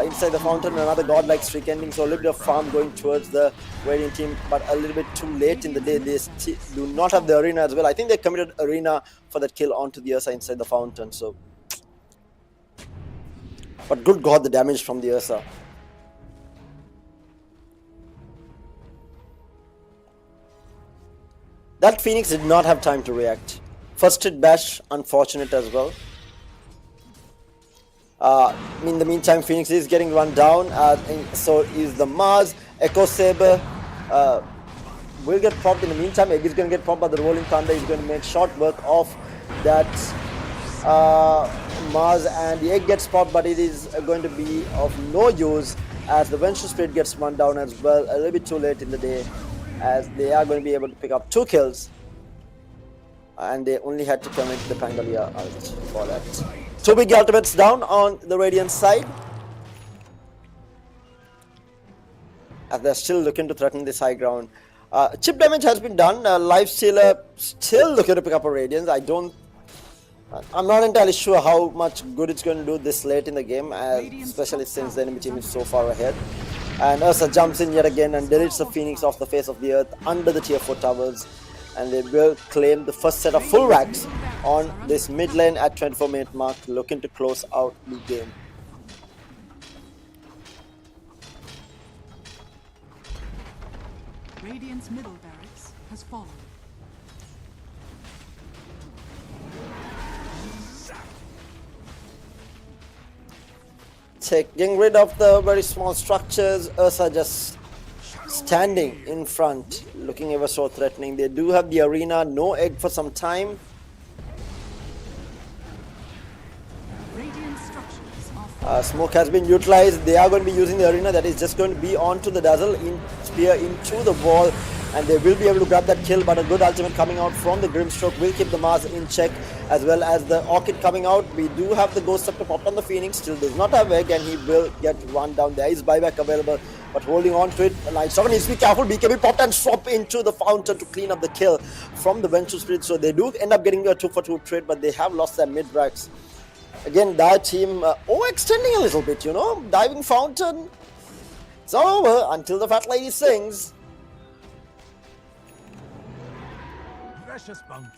inside the fountain. Another godlike streak ending. So a little bit of farm going towards the Radiant team, but a little bit too late in the day. They do not have the arena as well. I think they committed arena for that kill onto the Ursa inside the fountain. So. But good God, the damage from the Ursa. That Phoenix did not have time to react. First hit bash, unfortunate as well. In the meantime, Phoenix is getting run down. So is the Mars. Echo Saber will get popped in the meantime. Egg is going to get popped by the Rolling Thunder. He's going to make short work of that Mars, and the Egg gets popped, but it is going to be of no use as the Vengeful Spirit gets run down as well. A little bit too late in the day, as they are going to be able to pick up 2 kills, and they only had to commit the Pangolier out for that. 2 big ultimates down on the Radiant side, as they're still looking to threaten this high ground. Chip damage has been done. Lifestealer still looking to pick up a Radiance. I'm not entirely sure how much good it's going to do this late in the game, especially since the enemy team is so far ahead. And Ursa jumps in yet again and deletes the Phoenix off the face of the earth under the tier 4 towers. And they will claim the first set of full racks on this mid lane at 24-minute mark, looking to close out the game. Radiant's middle barracks has fallen. Taking rid of the very small structures, Ursa just standing in front, looking ever so threatening. They do have the arena, no egg for some time. Radiant structures are Smoke has been utilized. They are going to be using the arena that is just going to be onto the dazzle, spear into the wall, and they will be able to grab that kill. But a good ultimate coming out from the Grimstroke will keep the Mars in check, as well as the Orchid coming out. We do have the Ghost Scepter popped on the Phoenix, still does not have egg, and he will get run down. There is buyback available, but holding on to it. Lightstalker needs to be careful. BKB popped and swap into the fountain to clean up the kill from the Vengeful Spirit. So they do end up getting a 2-for-2 trade, but they have lost their mid racks. Again, that team overextending a little bit, you know. Diving fountain. It's all over until the fat lady sings. Precious bounty.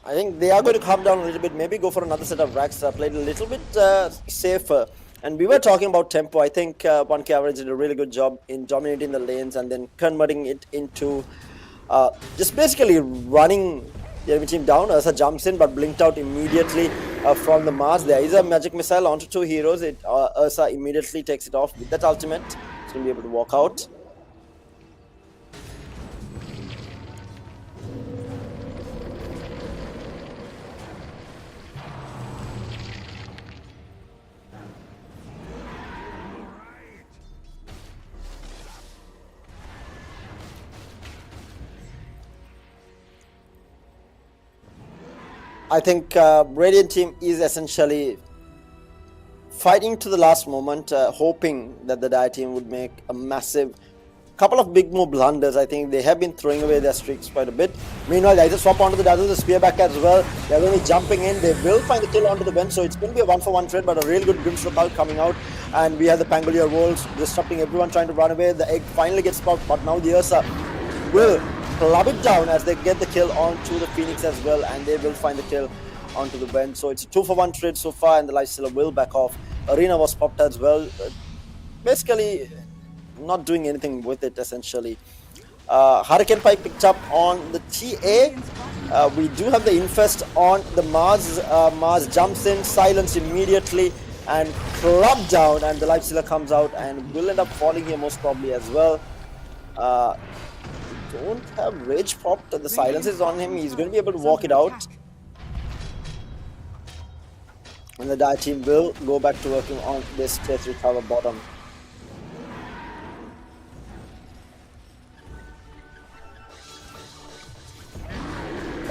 I think they are going to calm down a little bit, maybe go for another set of racks, played a little bit safer. And we were talking about tempo. I think 1K average did a really good job in dominating the lanes and then converting it into just basically running the enemy team down. Ursa jumps in but blinked out immediately from the Mars. There is a magic missile onto two heroes. Ursa immediately takes it off with that ultimate. He's going to be able to walk out. I think Radiant team is essentially fighting to the last moment, hoping that the Dire team would make a massive couple of big more blunders. I think they have been throwing away their streaks quite a bit. Meanwhile, they just swap onto the dazzle, the spear back as well. They're going to be jumping in. They will find the kill onto the bench, so it's going to be a 1-for-1 trade, but a really good Grimstroke out coming out. And we have the Pangolier Wolves disrupting everyone trying to run away. The egg finally gets popped, but now the Ursa will club it down as they get the kill onto the Phoenix as well, and they will find the kill onto the bench. So it's a 2-for-1 trade so far, and the Lifestealer will back off. Arena was popped as well, basically not doing anything with it essentially. Hurricane Pike picked up on the TA. We do have the Infest on the Mars. Mars jumps in, silence immediately, and club down, and the Lifestealer comes out and will end up falling here most probably as well. Don't have Rage popped, the silence is on him. He's going to be able to walk it out. And the Dire team will go back to working on this tier 3 tower bottom.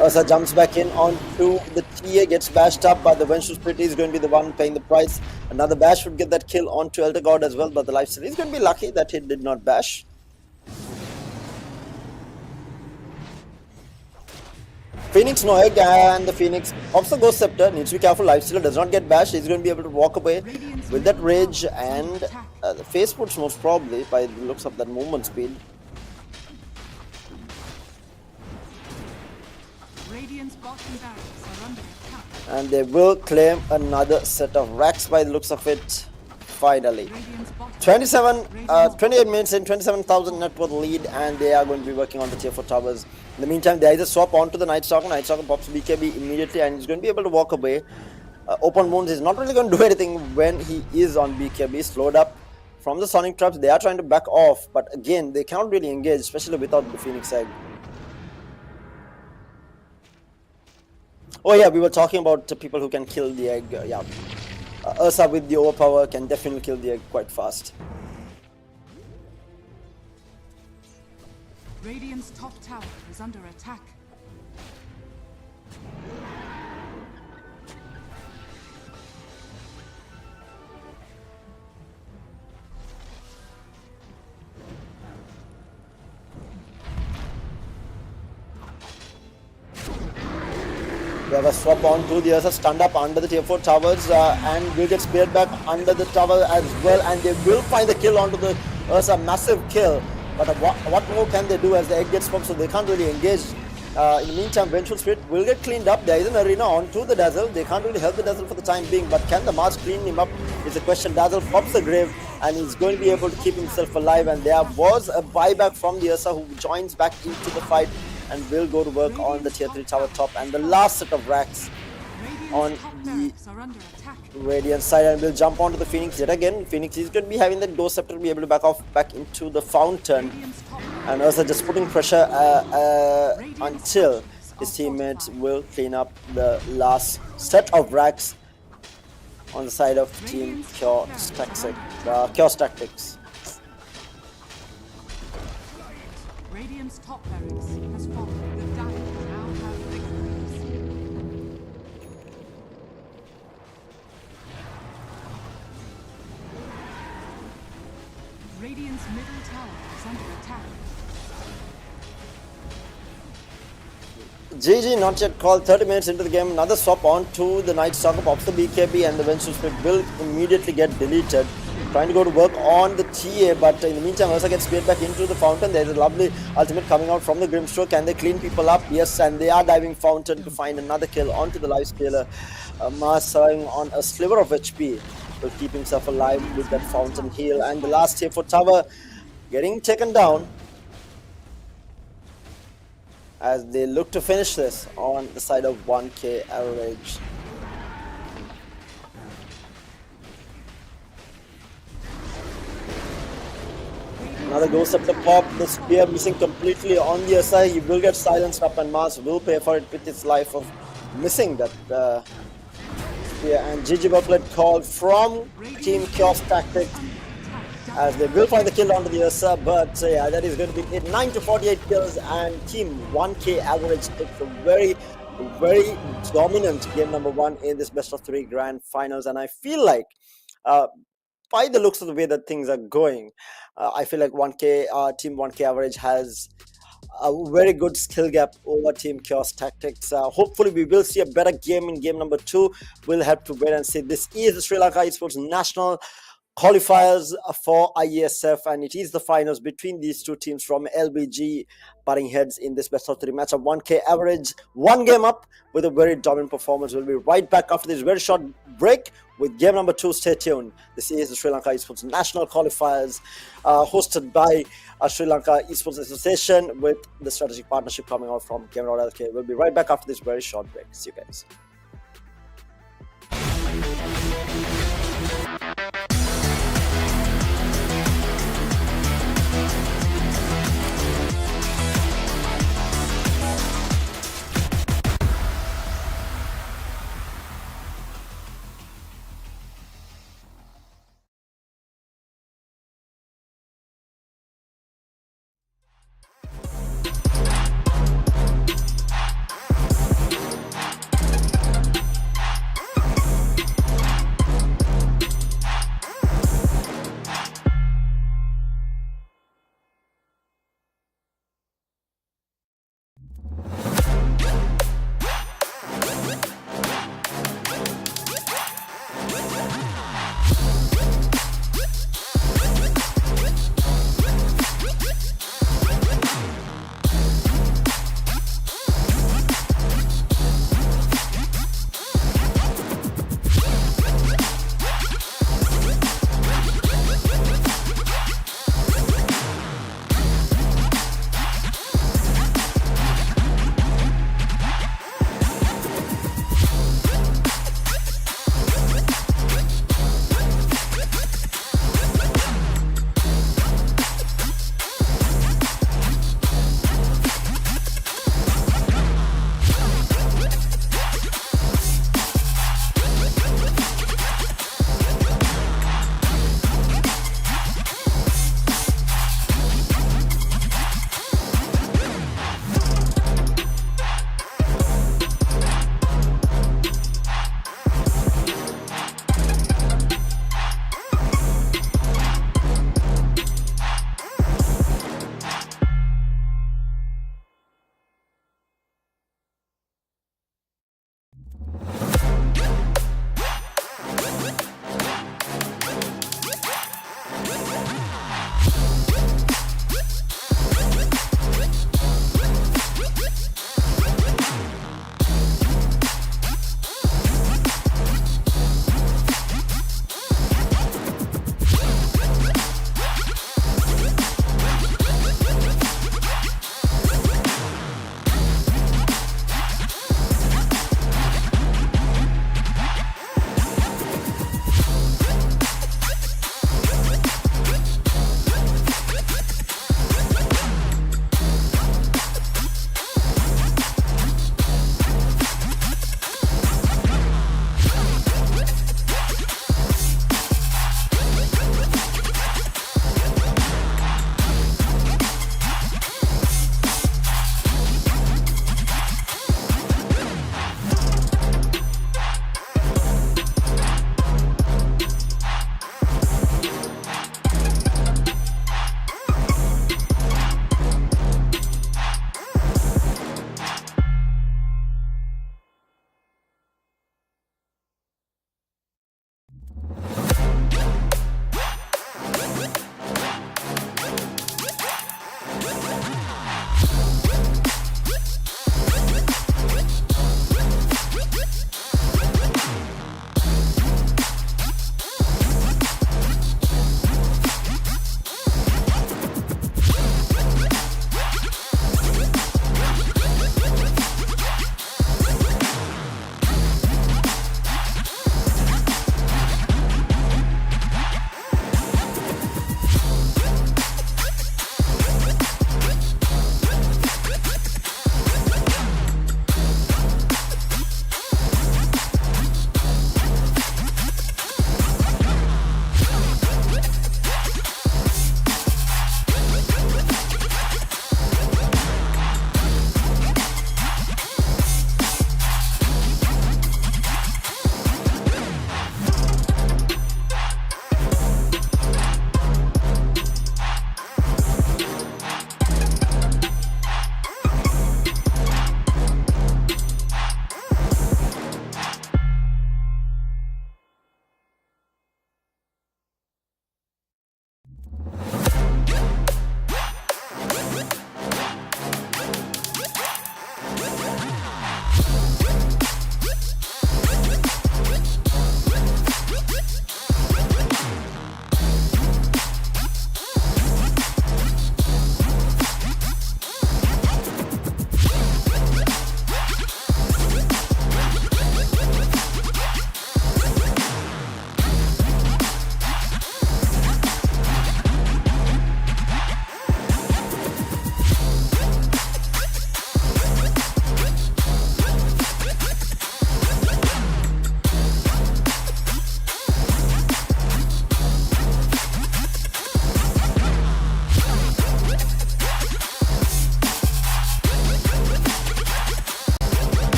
Ursa jumps back in onto the TA, gets bashed up, but the Vengeful Spirit is going to be the one paying the price. Another bash would get that kill onto Elder God as well, but the Lifestealer is going to be lucky that he did not bash. Phoenix no egg, and the Phoenix also goes Scepter. Needs to be careful. Lifestealer does not get bashed. He's going to be able to walk away with that Rage and the face puts most probably by the looks of that movement speed. Radiant's bottom barracks are under attack. And they will claim another set of racks by the looks of it. Finally, 28 minutes in, 27,000 net worth lead, and they are going to be working on the tier 4 towers. In the meantime, there is a swap onto the Night Stalker. Night Stalker pops BKB immediately, and he's going to be able to walk away. Open Wounds is not really going to do anything when he is on BKB. Slowed up from the Sonic Traps. They are trying to back off, but again, they cannot really engage, especially without the Phoenix Egg. Oh yeah, we were talking about people who can kill the egg. Yeah. Ursa with the overpower can definitely kill the egg quite fast. Radiant's top tower is under attack. We have a swap on to the Ursa, stunned up under the tier 4 towers, and will get speared back under the tower as well, and they will find the kill onto the Ursa, massive kill. But what more can they do as the egg gets popped, so they can't really engage. In the meantime, Vengeful Spirit will get cleaned up. There is an arena onto the Dazzle. They can't really help the Dazzle for the time being, but can the Mars clean him up is the question. Dazzle pops the grave and he's going to be able to keep himself alive, and there was a buyback from the Ursa who joins back into the fight and will go to work on the tier 3 tower top, and the last set of racks on the Radiant side, and will jump onto the Phoenix yet again. Phoenix is going to be having the Door Scepter to be able to back off back into the fountain, and Ursa just putting pressure until his teammates will clean up the last set of racks on the side of Team CHAOTACTICS. Radiant's top barracks has fallen. The Dire now have victories. Radiant's middle tower is under attack. GG not yet called. 30 minutes into the game, another swap on to the Night Stalker, pops the BKB, and the Vengeful Spirit will immediately get deleted. Trying to go to work on the TA, but in the meantime Ursa gets speared back into the fountain. There's a lovely ultimate coming out from the Grimstroke. Can they clean people up? Yes, and they are diving fountain to find another kill onto the life scaler. Mars serving on a sliver of HP will keep himself alive with that fountain heal, and the last here for tower getting taken down as they look to finish this on the side of 1k average. Another goes up the pop, the spear missing completely on the SI. He will get silenced up, and Mars will pay for it with his life of missing that spear. And GG Bucklet called from Team CHAOTACTICS as they will find the kill onto the Ursa, but yeah, that is going to be it. 9 to 48 kills, and Team 1k average takes a very dominant game number 1 in this best of 3 grand finals. And I feel like by the looks of the way that things are going, I feel like Team 1k average has a very good skill gap over Team CHAOTACTICS. Hopefully we will see a better game in game number 2. We'll have to wait and see. This is the Sri Lanka Esports national qualifiers for IESF, and it is the finals between these two teams from LBG butting heads in this best of 3 match of 1k average. 1 game up with a very dominant performance. We'll be right back after this very short break with game number 2. Stay tuned. This is the Sri Lanka Esports national qualifiers hosted by Sri Lanka Esports Association with the strategic partnership coming out from Gamer.LK. We'll be right back after this very short break. See you guys.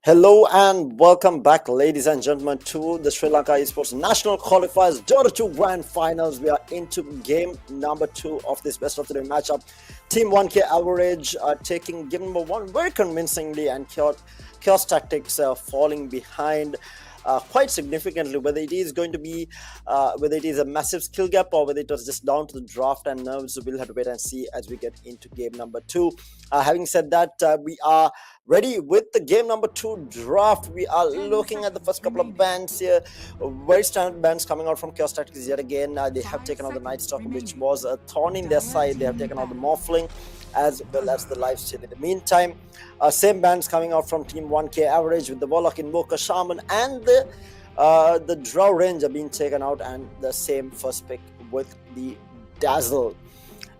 Hello and welcome back, ladies and gentlemen, to the Sri Lanka Esports National Qualifiers Dota 2 Grand Finals. We are into game number 2 of this best of 3 matchup. Team 1K Average taking game number 1 very convincingly, and Chaos Tactics falling behind quite significantly. Whether it is going to be, whether it is a massive skill gap or whether it was just down to the draft and nerves, we'll have to wait and see as we get into game number 2. Having said that, we are ready with the game number 2 draft. We are looking at the first couple of bands here. Very standard bands coming out from Chaos Tactics yet again. They have taken out the Night Stalker, which was a thorn in their side. They have taken out the Morphling as well as the Life Steal. In the meantime, same bands coming out from Team 1K Average with the Warlock, Invoker, Shaman and the Drow Ranger being taken out, and the same first pick with the Dazzle.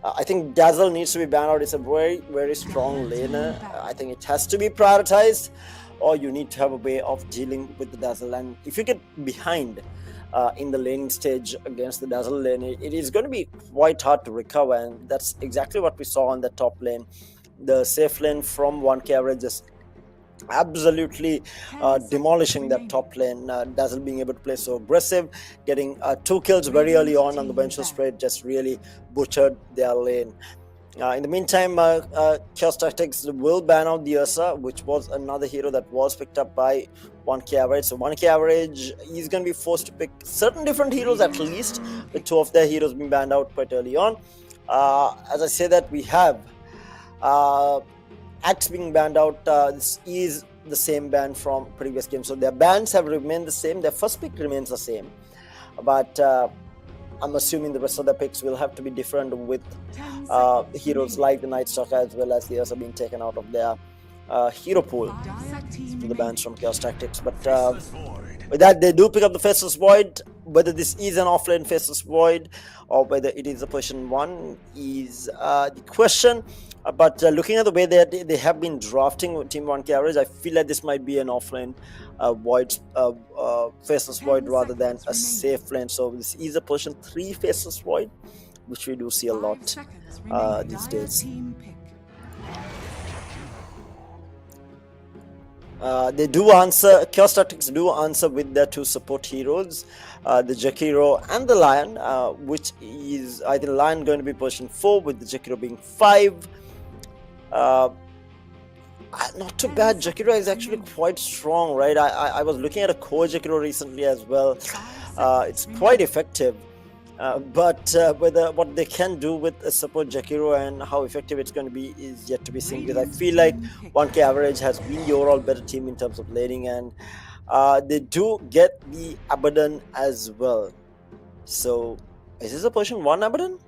I think Dazzle needs to be banned out. It's a very, very strong laner. I think it has to be prioritized, or you need to have a way of dealing with the Dazzle. And if you get behind in the laning stage against the Dazzle lane, it is going to be quite hard to recover. And that's exactly what we saw on the top lane. The safe lane from 1K Average just absolutely demolishing that top lane. Dazzle being able to play so aggressive, getting 2 kills very early on the bench spread, just really butchered their lane. In the meantime, Chaos Tactics will ban out the Ursa, which was another hero that was picked up by 1K Average. So 1K Average is going to be forced to pick certain different heroes, at least with 2 of their heroes being banned out quite early on. As I say that, we have Axe being banned out. This is the same ban from previous games, so their bans have remained the same. Their first pick remains the same, but I'm assuming the rest of the picks will have to be different, with heroes like the Night Stalker as well as the others being taken out of their hero pool to the bans from Chaos Tactics. But with that, they do pick up the Faceless Void. Whether this is an offlane Faceless Void or whether it is a position 1 is the question. But looking at the way that they have been drafting Team 1K Average, I feel like this might be an offlane Void, Faceless Void rather than a safe lane. So this is a position 3 Faceless Void, which we do see a lot these days. They do answer, Chaos Tactics do answer with their 2 support heroes, the Jakiro and the Lion, which is, I think, Lion going to be position 4 with the Jakiro being 5. Not too bad. Jakiro is actually quite strong, right? I was looking at a core Jakiro recently as well. It's quite effective. But whether what they can do with a support Jakiro and how effective it's going to be is yet to be seen, because I feel like 1K Average has been the overall better team in terms of laning, and they do get the Abaddon as well. So is this a position 1 Abaddon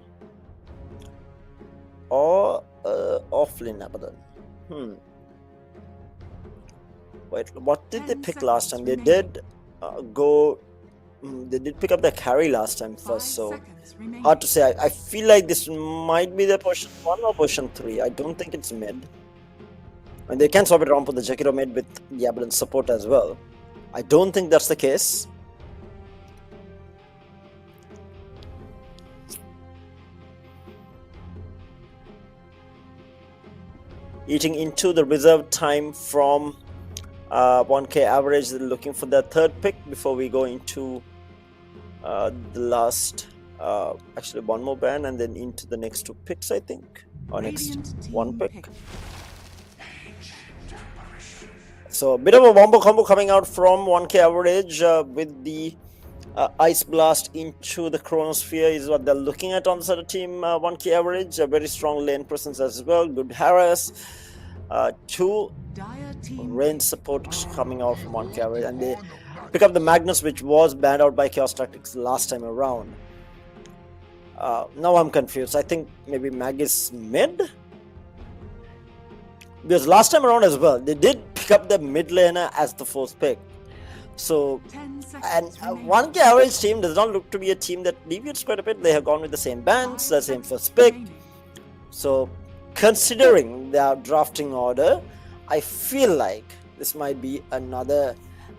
or offlane Abaddon? Wait, what did they pick last time? They did they did pick up the carry last time first, so hard to say. I feel like this might be the position 1 or position 3. I don't think it's mid. And they can swap it around for the Jakiro mid with the Abaddon support as well. I don't think that's the case. Eating into the reserve time from 1K Average. They're looking for their 3rd pick before we go into the last, actually 1 more ban and then into the next 2 picks, I think, or next 1 pick. So a bit of a wombo combo coming out from 1K Average with the Ice Blast into the Chronosphere is what they're looking at on the other team. 1K Average, a very strong lane presence as well, good harass. 2 range support coming out from 1K Average, and they pick up the Magnus, which was banned out by Chaos Tactics last time around. Now I'm confused. I think maybe Mag is mid, because last time around as well they did pick up the mid laner as the 4th pick. So, and 1K Average team does not look to be a team that deviates quite a bit. They have gone with the same bands, the same first pick. So considering their drafting order, I feel like this might be another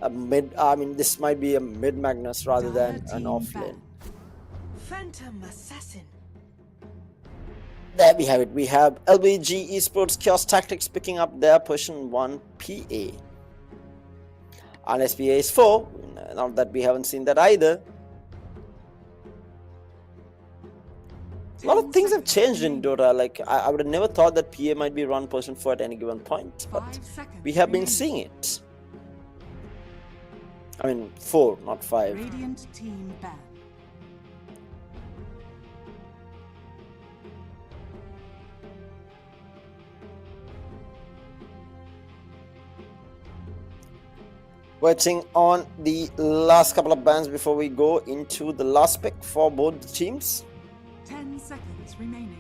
mid. I mean, this might be a mid Magnus rather than an offlane. Phantom Assassin. There we have it. We have LBG Esports Chaos Tactics picking up their position 1 PA. and SPA is 4. Not that we haven't seen that either. A lot of things have changed in Dota. Like I would have never thought that PA might be run person 4 at any given point, but we have been seeing it. I mean 4, not 5. Radiant team ban. Waiting on the last couple of bans before we go into the last pick for both teams. 10 seconds remaining.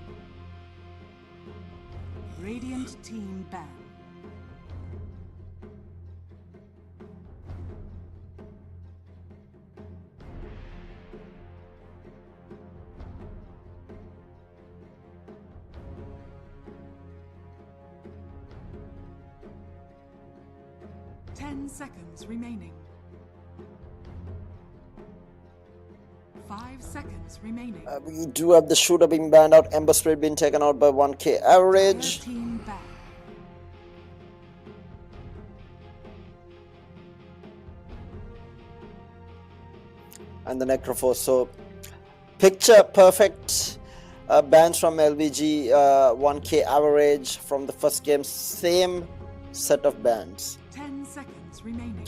Radiant team ban. Seconds remaining. 5 seconds remaining. We do have the shooter being banned out, Ember Spirit being taken out by 1k average. Team ban. And the Necrophos. So picture perfect bans from LVG, 1k average from the first game, same set of bans. 10 seconds remaining.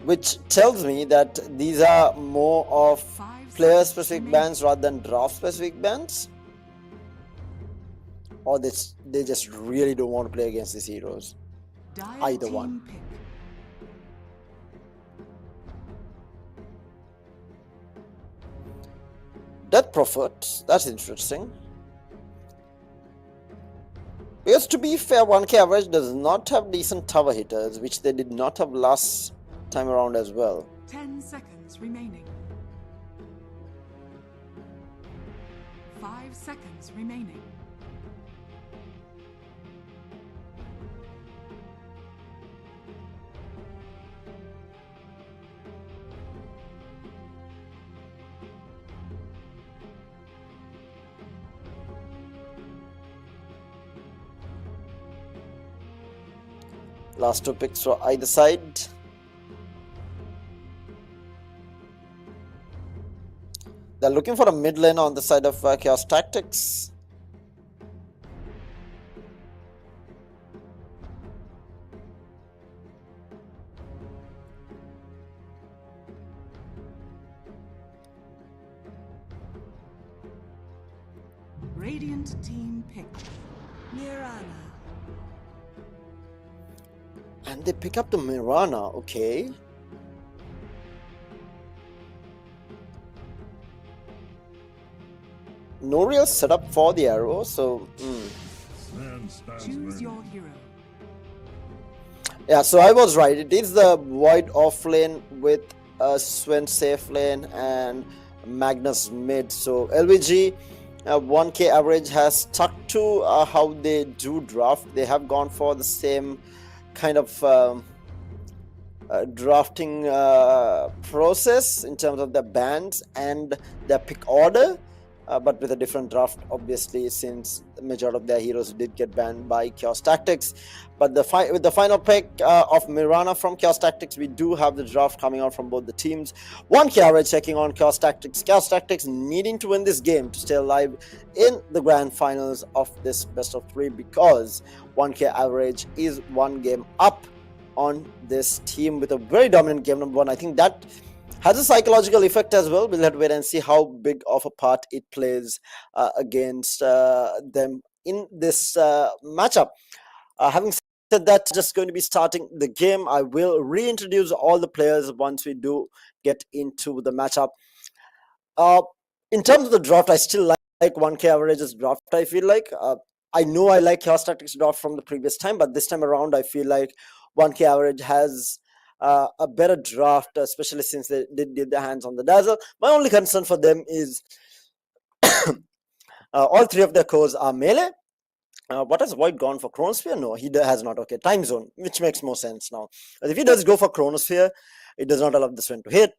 Which tells me that these are more of player specific bans rather than draft specific bans. Or they just really don't want to play against these heroes. Either one. Pick. Death Prophet, that's interesting. Because to be fair, 1k average does not have decent tower hitters, which they did not have last time around as well. 10 seconds remaining. 5 seconds remaining. Last 2 picks for either side. They're looking for a mid lane on the side of CHAOTACTICS. Radiant team picked. Mirana. And they pick up the Mowlana, okay. No real setup for the arrow, so Choose your hero. yeah, so I was right. It is the Void off lane with Sven safe lane and Magnus mid. So LVG 1k average has stuck to how they do draft. They have gone for the same kind of drafting process in terms of their bans and their pick order, but with a different draft, obviously, since the majority of their heroes did get banned by CHAOTACTICS. But with the final pick of Mowlana from CHAOTACTICS, we do have the draft coming out from both the teams. 1k average checking on CHAOTACTICS. CHAOTACTICS needing to win this game to stay alive in the grand finals of this best of 3, because 1k average is 1 game up on this team with a very dominant game number 1. I think that has a psychological effect as well. We'll have to wait and see how big of a part it plays against them in this matchup. Having said that, just going to be starting the game. I will reintroduce all the players once we do get into the matchup. In terms of the draft, I still like 1k average's draft. I feel like I know I like CHAOTACTICS draft from the previous time, but this time around I feel like 1k average has a better draft, especially since they did get their hands on the Dazzle. My only concern for them is all 3 of their cores are melee. What has Void gone for? Chronosphere? No, he has not. Okay, time zone, which makes more sense now. But if he does go for Chronosphere, it does not allow this one to hit.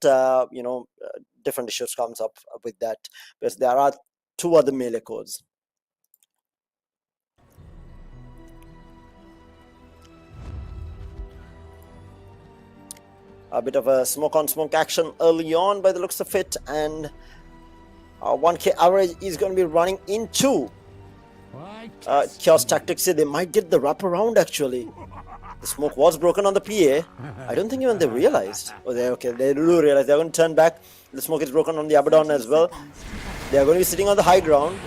Different issues comes up with that, because there are 2 other melee cores. A bit of a smoke on smoke action early on by the looks of it, and 1k average is going to be running into CHAOTACTICS. They might get the wraparound actually. The smoke was broken on the PA. I don't think even they realized. Oh, they do realize. They're going to turn back. The smoke is broken on the Abaddon as well. They are going to be sitting on the high ground.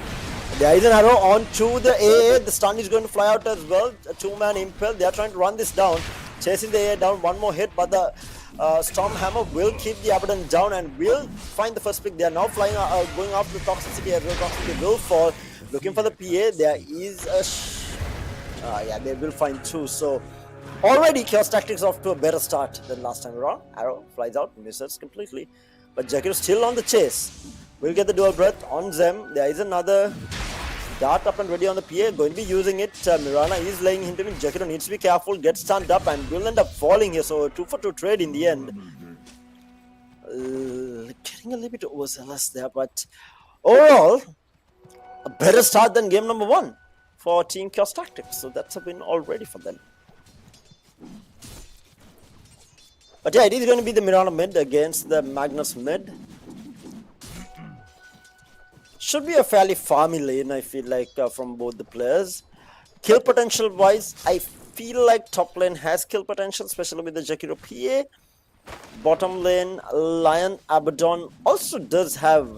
There is an arrow onto the AA. The stun is going to fly out as well. A two-man impel. They are trying to run this down. Chasing the AA down. One more hit, but the Stormhammer will keep the Abaddon down and will find the first pick. They are now flying, going after the Toxicity as well. Toxicity will fall. Looking for the PA. There is a... yeah, they will find two. So already CHAOTACTICS off to a better start than last time around. Arrow flies out, misses completely. But Jakiru still on the chase. We'll get the dual breath on Zem. There is another dart up and ready on the PA. Going to be using it. Mawlana is laying into him. Jakiru needs to be careful. Gets stunned up and will end up falling here. So 2-for-2 trade in the end. Getting a little bit overzealous there. But overall, a better start than game number 1 for Team CHAOTACTICS. So that's a win already for them. But yeah, it is going to be the Mawlana mid against the Magnus mid. Should be a fairly farmy lane, I feel like, from both the players. Kill potential wise, I feel like top lane has kill potential, especially with the Jakiru PA. Bottom lane, Lion Abaddon also does have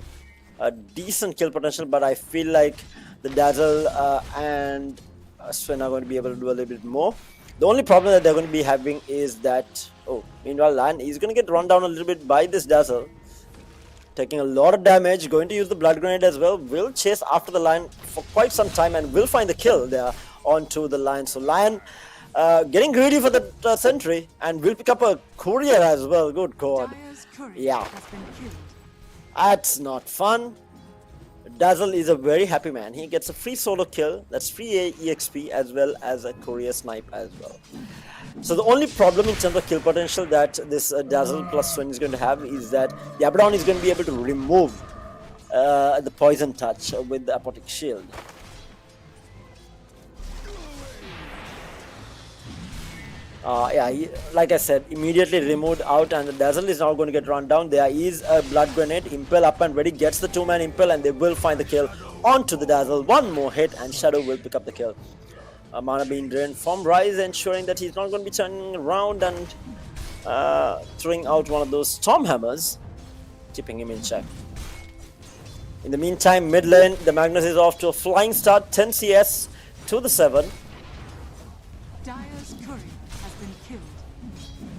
a decent kill potential, but I feel like the Dazzle and Sven are going to be able to do a little bit more. The only problem that they're going to be having is that, meanwhile Lion is going to get run down a little bit by this Dazzle. Taking a lot of damage, going to use the blood grenade as well. Will chase after the Lion for quite some time and will find the kill there onto the Lion. So Lion getting greedy for the sentry and will pick up a courier as well. Good God. Yeah. That's not fun. Dazzle is a very happy man. He gets a free solo kill. That's free EXP as well as a courier snipe as well. So the only problem in terms of kill potential that this Dazzle plus Sven is going to have is that the Abaddon is going to be able to remove the poison touch with the Apotic Shield. Yeah, like I said, immediately removed out, and the Dazzle is now going to get run down. There is a blood grenade. Impel up and ready, gets the two-man Impel, and they will find the kill onto the Dazzle. One more hit, and Shadow will pick up the kill. Mana being drained from RYZE, ensuring that he's not going to be turning around and throwing out one of those Stormhammers, keeping him in check. In the meantime, mid lane, the Magnus is off to a flying start, 10 CS to the 7. Dire's courier has been killed.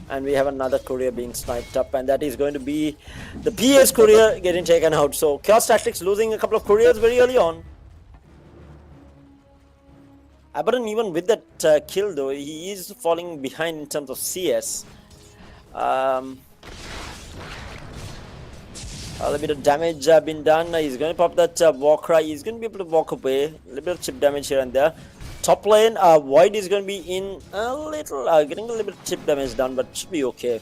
And we have another courier being sniped up, and that is going to be the PA's courier getting taken out. So CHAOTACTICS losing a couple of couriers very early on. Abaddon, even with that kill though, he is falling behind in terms of CS. A little bit of damage been done. He's going to pop that war cry. He's going to be able to walk away. A little bit of chip damage here and there. Top lane, Void is going to be in a little, getting a little bit of chip damage done, but should be okay.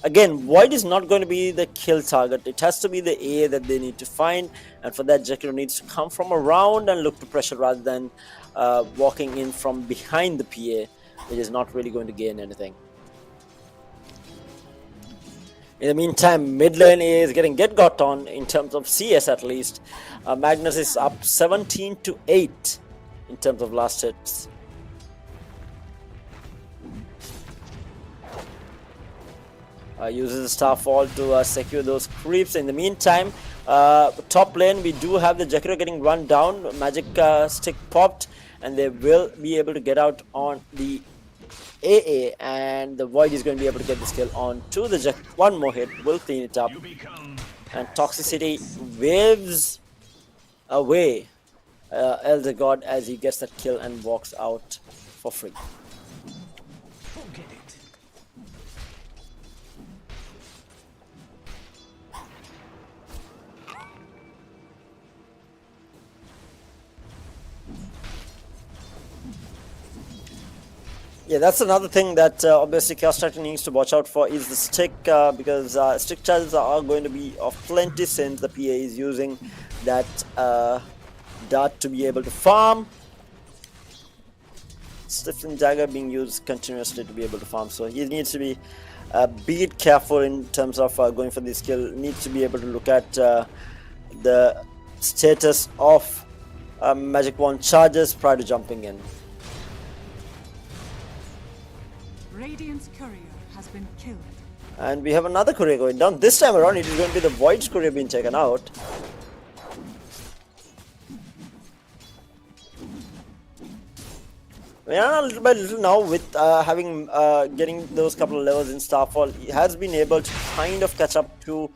Again, Void is not going to be the kill target. It has to be the A that they need to find, and for that Jakiru needs to come from around and look to pressure rather than walking in from behind the PA, which is not really going to gain anything. In the meantime, mid lane is getting got on in terms of CS at least. Magnus is up 17-8 in terms of last hits. Uses the Starfall to secure those creeps. In the meantime, top lane we do have the Jakiru getting run down. Magic stick popped, and they will be able to get out on the AA, and the Void is going to be able to get this kill on to the Jack. One more hit will clean it up, and Toxicity waves away Elder God as he gets that kill and walks out for free. Forget it. Yeah, that's another thing that obviously CHAOTACTICS needs to watch out for is the stick, because stick charges are going to be of plenty since the PA is using that dart to be able to farm. Stiff and dagger being used continuously to be able to farm, so he needs to be be it careful in terms of going for this kill. Needs to be able to look at the status of magic wand charges prior to jumping in. Radiant's courier has been killed. And we have another courier going down. This time around it is going to be the Void's courier being taken out. Little by little now with getting those couple of levels in Starfall, he has been able to kind of catch up to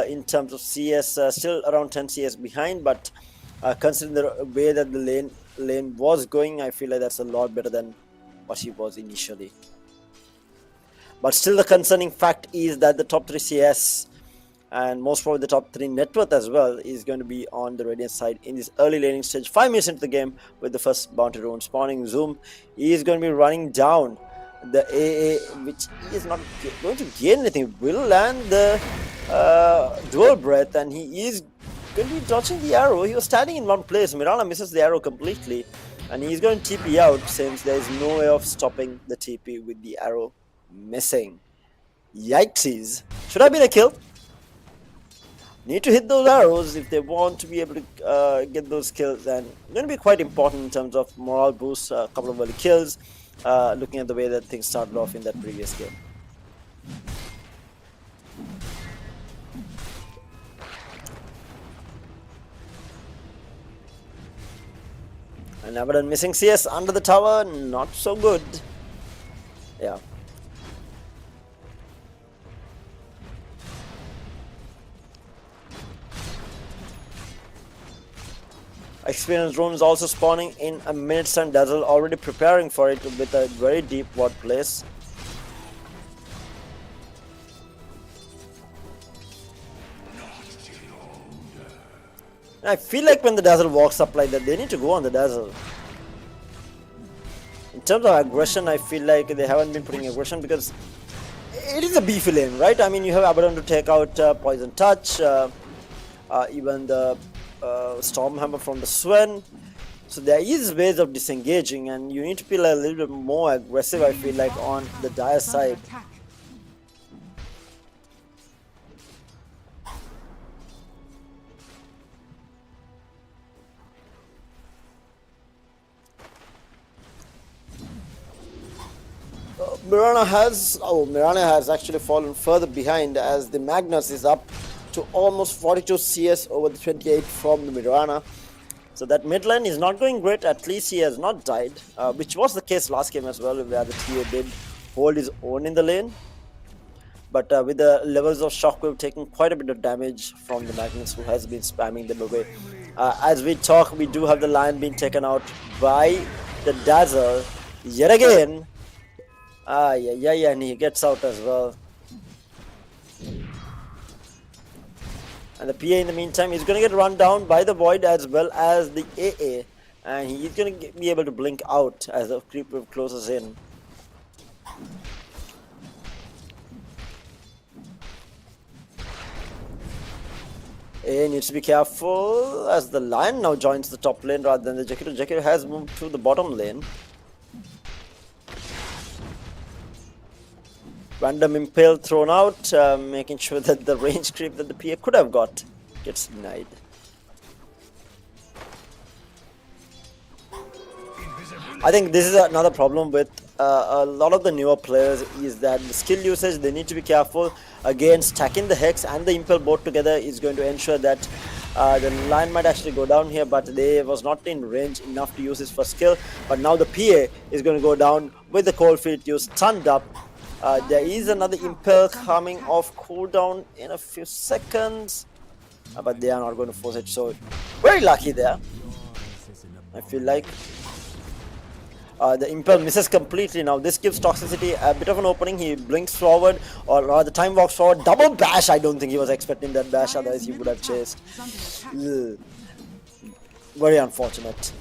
in terms of CS, still around 10 CS behind, but considering the way that the lane was going, I feel like that's a lot better than what he was initially. But still the concerning fact is that the top 3 CS and most probably the top 3 net worth as well is going to be on the Radiant side in this early laning stage. 5 minutes into the game with the first bounty rune spawning. Zoom is going to be running down the AA, which is not going to gain anything. Will land the dual breath, and he is going to be dodging the arrow. He was standing in one place. Mawlana misses the arrow completely, and he's going to TP out since there is no way of stopping the TP with the arrow missing. Yikesies. Should have been a kill. Need to hit those arrows if they want to be able to get those kills, and going to be quite important in terms of morale boost. A couple of early kills, looking at the way that things started off in that previous game. And Abaddon missing CS under the tower, not so good. Yeah. Experienced drone is also spawning in a minute's time. Dazzle already preparing for it with a very deep ward place. I feel like when the Dazzle walks up like that, they need to go on the Dazzle. In terms of aggression, I feel like they haven't been putting aggression because it is a beefy lane, right? I mean, you have Abaddon to take out Poison Touch, even the Stormhammer from the Sven. So there is ways of disengaging, and you need to be a little bit more aggressive, I feel like, on the Dire side. Mawlana has actually fallen further behind, as the Magnus is up to almost 42 CS over the 28 from the Mawlana. So that mid lane is not going great. At least he has not died, which was the case last game as well, where the TA did hold his own in the lane. But with the levels of Shockwave taking quite a bit of damage from the Magnus, who has been spamming them away. As we talk, we do have the Lion being taken out by the Dazzle yet again. Yeah, and he gets out as well. And the PA in the meantime is going to get run down by the Void as well as the AA. And he's going to be able to blink out as the creep wave closes in. AA needs to be careful as the Lion now joins the top lane rather than the Jakiru. Jakiru has moved to the bottom lane. Random impale thrown out, making sure that the range creep that the PA could have got gets denied. I think this is another problem with a lot of the newer players, is that the skill usage, they need to be careful. Again, stacking the Hex and the Impel both together is going to ensure that the Lion might actually go down here, but they was not in range enough to use his first skill. But now the PA is going to go down with the Cold Feet used, stunned up. There is another Impel coming off cooldown in a few seconds, but they are not going to force it, so very lucky there, I feel like. The Impel misses completely. Now this gives Toxicity a bit of an opening. He blinks forward, or rather time walks forward. Double bash. I don't think he was expecting that bash, otherwise he would have chased. Ugh. Very unfortunate.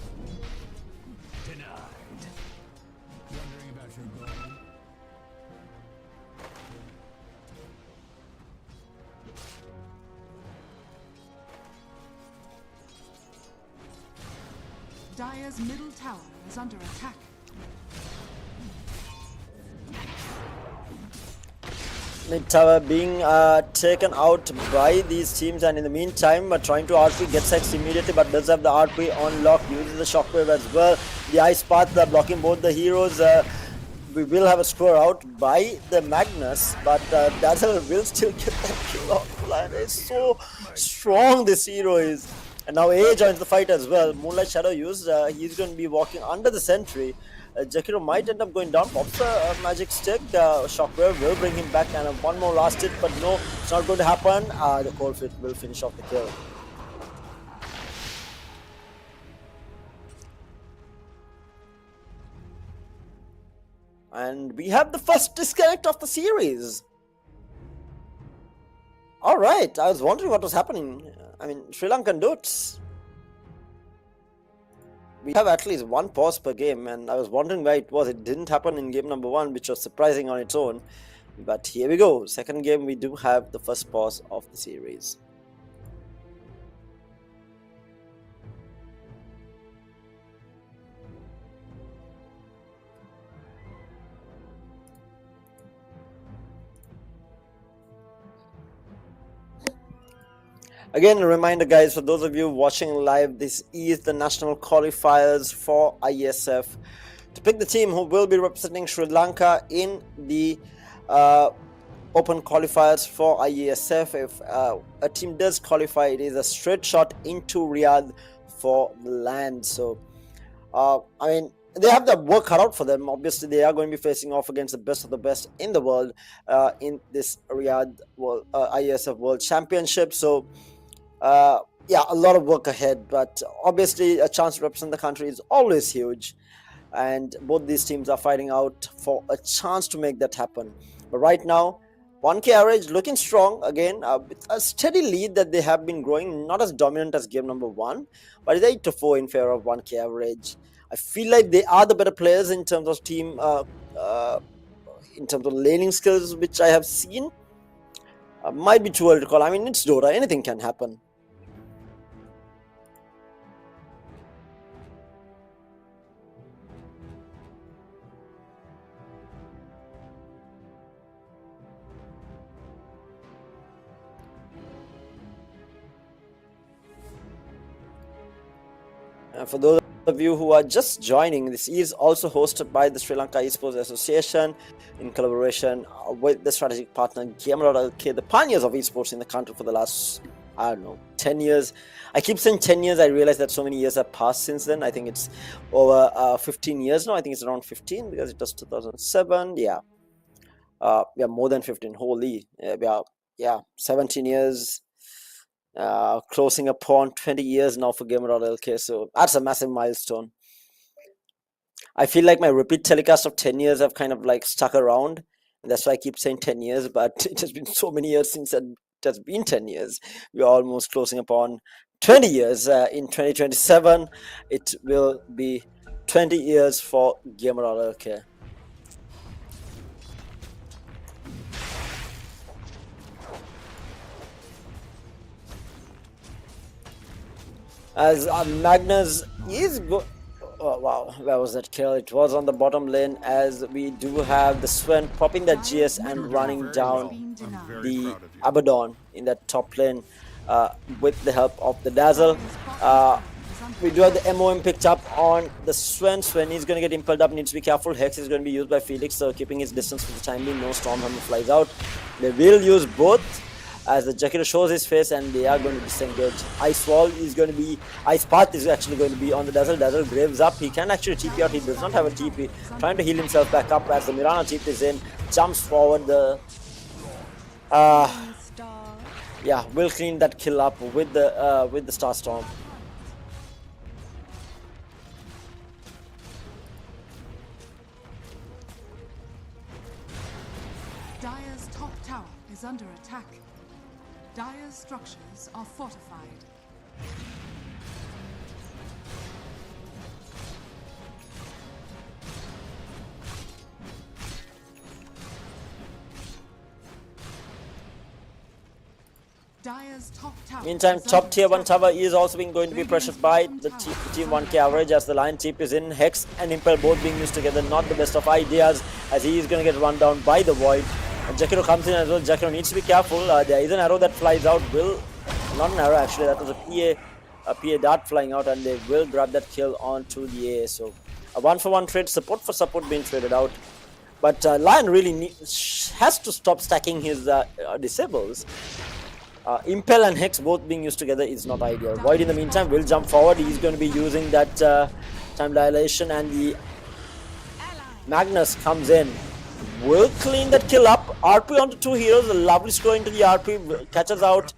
Dire's middle tower is under attack. Mid tower being taken out by these teams, and in the meantime trying to RP, gets Hex immediately but does have the RP on lock, uses the shockwave as well. The ice path blocking both the heroes. We will have a score out by the Magnus, but Dazzle will still get that kill off. Line is so strong, this hero is. And now A joins the fight as well. Moonlight Shadow used, he's going to be walking under the sentry. Jakiro might end up going down, pops a magic stick. Shockwave will bring him back, and one more last hit, but no, it's not going to happen. The Cold Fit will finish off the kill. And we have the first disconnect of the series. Alright, I was wondering what was happening. I mean, Sri Lankan Dots. We have at least one pause per game, and I was wondering why it was. It didn't happen in game number 1, which was surprising on its own. But here we go. Second game, we do have the first pause of the series. Again, a reminder, guys, for those of you watching live, this is the national qualifiers for ISF to pick the team who will be representing Sri Lanka in the open qualifiers for ISF. If a team does qualify, it is a straight shot into Riyadh for the land. So, I mean, they have the work cut out for them. Obviously, they are going to be facing off against the best of the best in the world in this Riyadh World, ISF World Championship. So, yeah, a lot of work ahead, but obviously a chance to represent the country is always huge, and both these teams are fighting out for a chance to make that happen. But right now, 1k average looking strong again, with a steady lead that they have been growing, not as dominant as game number 1, but it's 8-4 in favor of 1k average. I feel like they are the better players in terms of team, in terms of laning skills, which I have seen. Might be too early to call. I mean, it's Dota, anything can happen. For those of you who are just joining, this is also hosted by the Sri Lanka Esports Association in collaboration with the strategic partner Gamer.LK, the pioneers of esports in the country for the last, I don't know, 10 years. I keep saying 10 years. I realize that so many years have passed since then. I think it's over 15 years now. I think it's around 15 because it was 2007. Yeah. Yeah, more than 15. Holy. Yeah, 17 years. Closing upon 20 years now for Gamer.LK, so that's a massive milestone. I feel like my repeat telecast of 10 years have kind of like stuck around, and that's why I keep saying 10 years, but it has been so many years since it has been 10 years. We are almost closing upon 20 years. In 2027 it will be 20 years for Gamer.LK. As Magnus is oh wow, where was that kill? It was on the bottom lane, as we do have the Sven popping that GS and running down the Abaddon in that top lane with the help of the Dazzle. We do have the MOM picked up on the Sven. Sven is going to get impelled up, needs to be careful. Hex is going to be used by Felix, so keeping his distance for the time being. No Stormhammer flies out. They will use both, as the Jakiro shows his face, and they are going to disengage. Ice Wall is going to be, Ice Path is actually going to be on the Dazzle. Dazzle graves up. He can actually TP out. He does not have a TP. Trying to heal himself back up as the Mawlana TP is in. Jumps forward. The yeah, will clean that kill up with the Star Storm. Dire's top tower is under attack. Dire's structures are fortified. Dire's top tower. Meantime, top tier 1 tower is also going to be pressured by the team 1k average, as the Lion Chief is in. Hex and Impel both being used together, not the best of ideas, as he is going to get run down by the Void. And Jakiro comes in as well. Jakiro needs to be careful. There is an arrow that flies out. Not an arrow actually, that was a PA dart flying out, and they will grab that kill onto the A. So a 1-for-1 trade, support for support being traded out. But Lion really has to stop stacking his disables. Impel and Hex both being used together is not ideal. Void in the meantime will jump forward. He's going to be using that time dilation, and the Magnus comes in. Will clean that kill up. RP onto 2 heroes. A lovely score into the RP. Catches out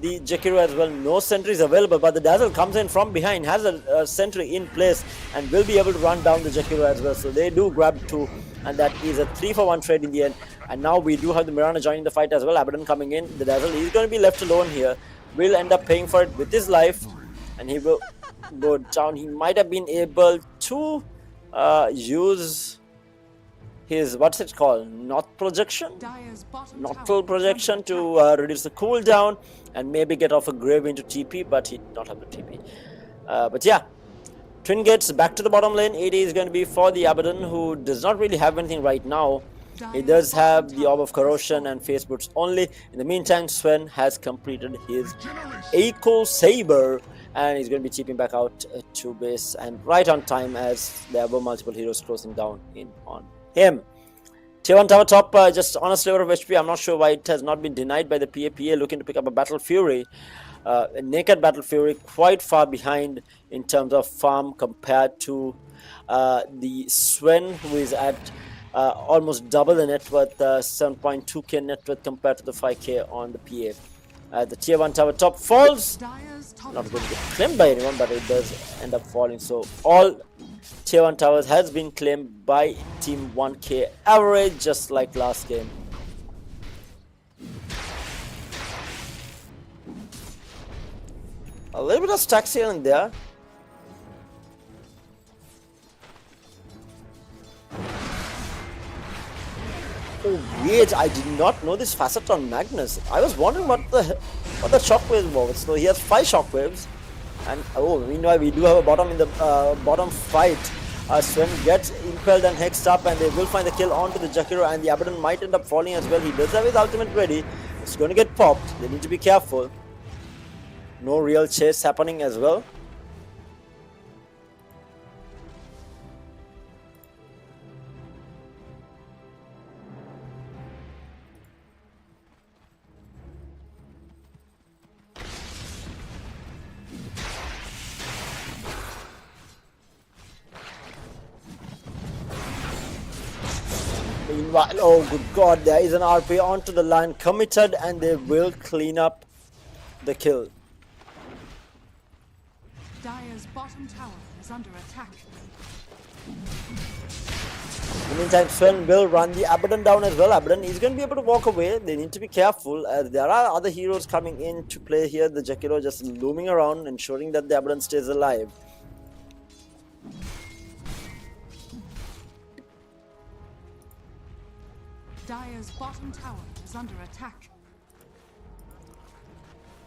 the Jakiro as well. No sentries available, but the Dazzle comes in from behind. Has a sentry in place and will be able to run down the Jakiro as well. So they do grab 2. And that is a 3-for-1 trade in the end. And now we do have the Mowlana joining the fight as well. Abaddon coming in. The Dazzle is going to be left alone here. Will end up paying for it with his life. And he will go down. He might have been able to use his, what's it called? Not projection? Not full projection to reduce the cooldown. And maybe get off a grave into TP. But he did not have the TP. But yeah. Twin Gates back to the bottom lane. 80 is going to be for the Abaddon, who does not really have anything right now. He does have the Orb of Corrosion and Face Boots only. In the meantime, Sven has completed his Echo Saber, and he's going to be chipping back out to base, and right on time as there were multiple heroes closing down in on him. Tier 1 tower top, just on a sliver of HP. I'm not sure why it has not been denied by the PA looking to pick up a Battle Fury. A naked Battle Fury, quite far behind in terms of farm compared to the Sven, who is at almost double the net worth, 7.2k net worth compared to the 5k on the PA. The tier 1 tower top falls. Not going to get claimed by anyone, but it does end up falling. So all tier 1 towers has been claimed by team 1k average, just like last game. A little bit of stacks here and there. Oh wait, I did not know this facet on Magnus. I was wondering what the shockwave was. So he has 5 shockwaves, and oh, meanwhile we do have a bottom in the bottom fight. Sven gets impelled and hexed up, and they will find the kill onto the Jakiro, and the Abaddon might end up falling as well. He does have his ultimate ready. It's going to get popped. They need to be careful. No real chase happening as well. Meanwhile, oh good god, there is an RP onto the line committed, and they will clean up the kill. Dire's bottom tower is under attack. In the meantime, Sven will run the Abaddon down as well. Abaddon is going to be able to walk away. They need to be careful. There are other heroes coming in to play here. The Jakiro just looming around, ensuring that the Abaddon stays alive. Dire's bottom tower is under attack.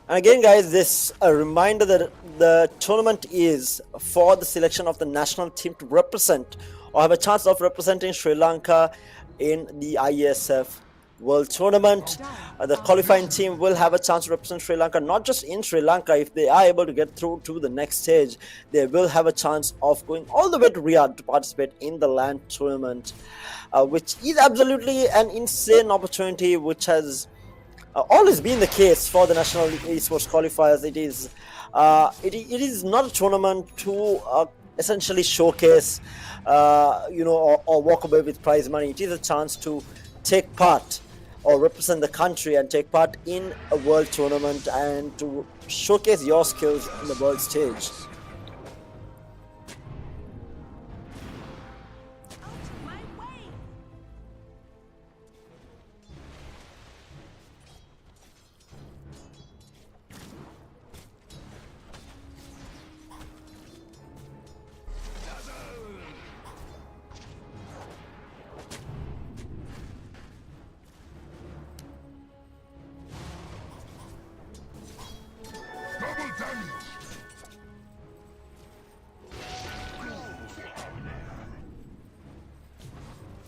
And again, guys, this a reminder that the tournament is for the selection of the national team to represent or have a chance of representing Sri Lanka in the IESF World Tournament. The qualifying team will have a chance to represent Sri Lanka, not just in Sri Lanka. If they are able to get through to the next stage, they will have a chance of going all the way to Riyadh to participate in the LAN tournament, which is absolutely an insane opportunity, which has always been the case for the national esports qualifiers. It is not a tournament to essentially showcase, or walk away with prize money. It is a chance to take part or represent the country and take part in a world tournament and to showcase your skills on the world stage.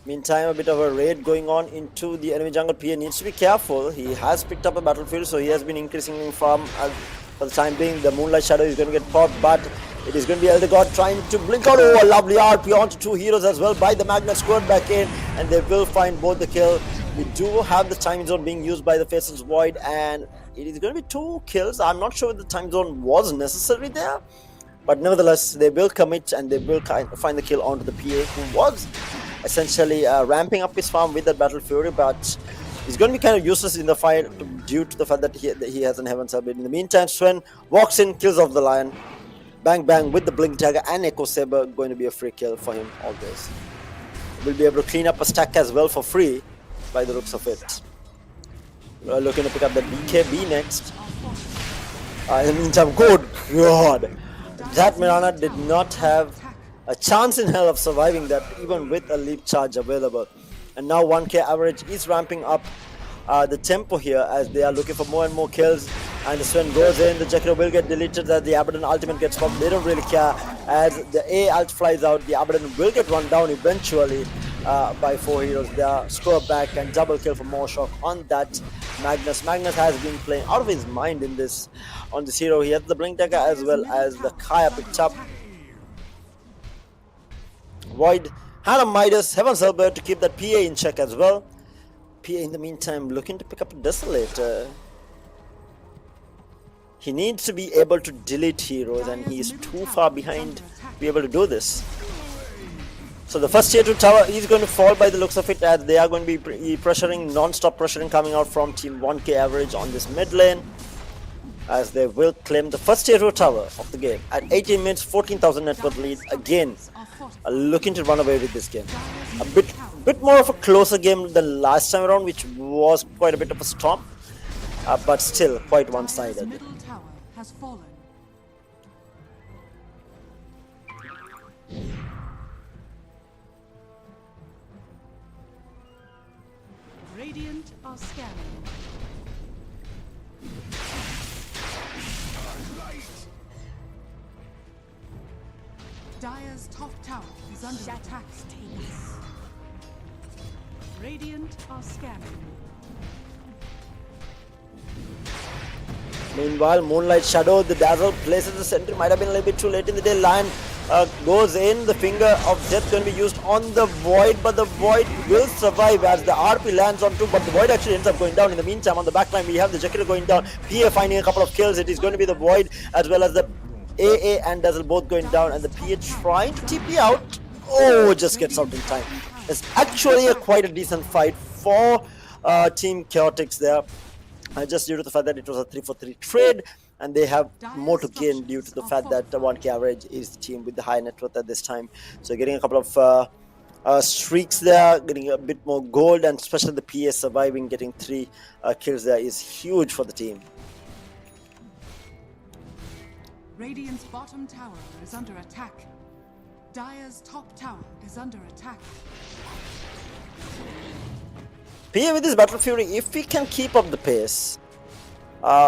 Meantime, a bit of a raid going on into the enemy jungle. PA needs to be careful. He has picked up a battlefield, so he has been increasing in farm. For the time being, the Moonlight Shadow is going to get popped, but it is going to be Elder God trying to blink out. Oh, a lovely RP onto two heroes as well by the Magnus, squared back in, and they will find both the kill. We do have the time zone being used by the Faceless Void, and it is going to be 2 kills. I'm not sure if the time zone was necessary there, but nevertheless, they will commit and they will find the kill onto the PA, who was essentially ramping up his farm with that Battle Fury, but he's going to be kind of useless in the fight due to the fact that he has an Heaven Sub. In the meantime, Sven walks in, kills off the Lion. Bang bang with the Blink Dagger and Echo Saber, going to be a free kill for him always. We'll be able to clean up a stack as well for free by the looks of it. We're looking to pick up the BKB next. In the meantime, good God, that Mawlana did not have a chance in hell of surviving that, even with a leap charge available. And now 1k average is ramping up the tempo here as they are looking for more and more kills. And the Sven goes in, the Jackiro will get deleted as the Abaddon ultimate gets popped. They don't really care as the A ult flies out. The Abaddon will get run down eventually by 4 heroes. They are score back and double kill for Mawshook on that Magnus. Magnus has been playing out of his mind in this on this hero. He has the Blink Dagger as well as the Kaya picked up. Void had a Midas, Heaven's Helper to keep that PA in check as well. PA in the meantime looking to pick up a Desolator. He needs to be able to delete heroes and he is too far behind to be able to do this. So the first tier 2 tower is going to fall by the looks of it, as they are going to be pressuring, non-stop pressuring coming out from team 1k average on this mid lane, as they will claim the first tier 2 tower of the game at 18 minutes, 14,000 net worth lead. Again, looking to run away with this game. A bit more of a closer game than last time around, which was quite a bit of a storm, but still quite one-sided. Middle tower has fallen. Radiant are scanning. Dire's top tower is under attack. Radiant are scanning. Meanwhile, Moonlight Shadow, the Dazzle places the sentry. Might have been a little bit too late in the day. Lion goes in. The Finger of Death going to be used on the Void, but the Void will survive as the RP lands on 2, but the Void actually ends up going down. In the meantime, on the backline, we have the Jackiro going down. PA finding a couple of kills. It is going to be the Void as well as the AA and Dazzle both going down, and the PA trying to TP out. Oh, just gets out in time. It's actually quite a decent fight for Team CHAOTACTICS there. Just due to the fact that it was a 3-for-3 trade, and they have more to gain due to the fact that 1k average is the team with the high net worth at this time. So getting a couple of streaks there, getting a bit more gold, and especially the PA surviving, getting 3 kills there is huge for the team. Radiant's bottom tower is under attack. Dire's top tower is under attack. PA with this Battle Fury, if we can keep up the pace,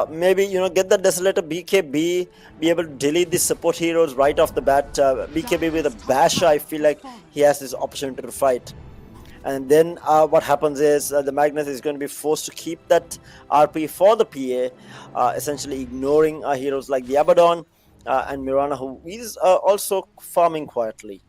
maybe, you know, get the Desolator BKB, be able to delete the support heroes right off the bat. BKB with a Basher, I feel like he has this opportunity to fight. And then what happens is the Magnus is going to be forced to keep that RP for the PA, essentially ignoring heroes like the Abaddon and Mawlana, who is also farming quietly.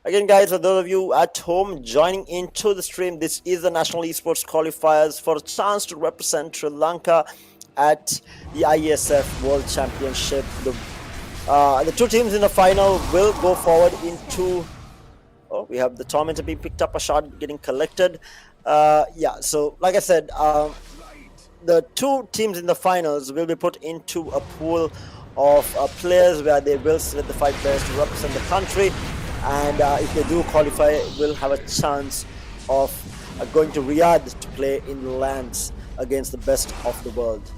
Again, guys, for those of you at home joining into the stream, this is the National Esports Qualifiers for a chance to represent Sri Lanka at the IESF World Championship. The 2 teams in the final will go forward into... Oh, we have the tormentor being picked up, a shot getting collected. Yeah, so like I said, the 2 teams in the finals will be put into a pool of players where they will select the 5 players to represent the country. And if they do qualify, will have a chance of going to Riyadh to play in the lands against the best of the world.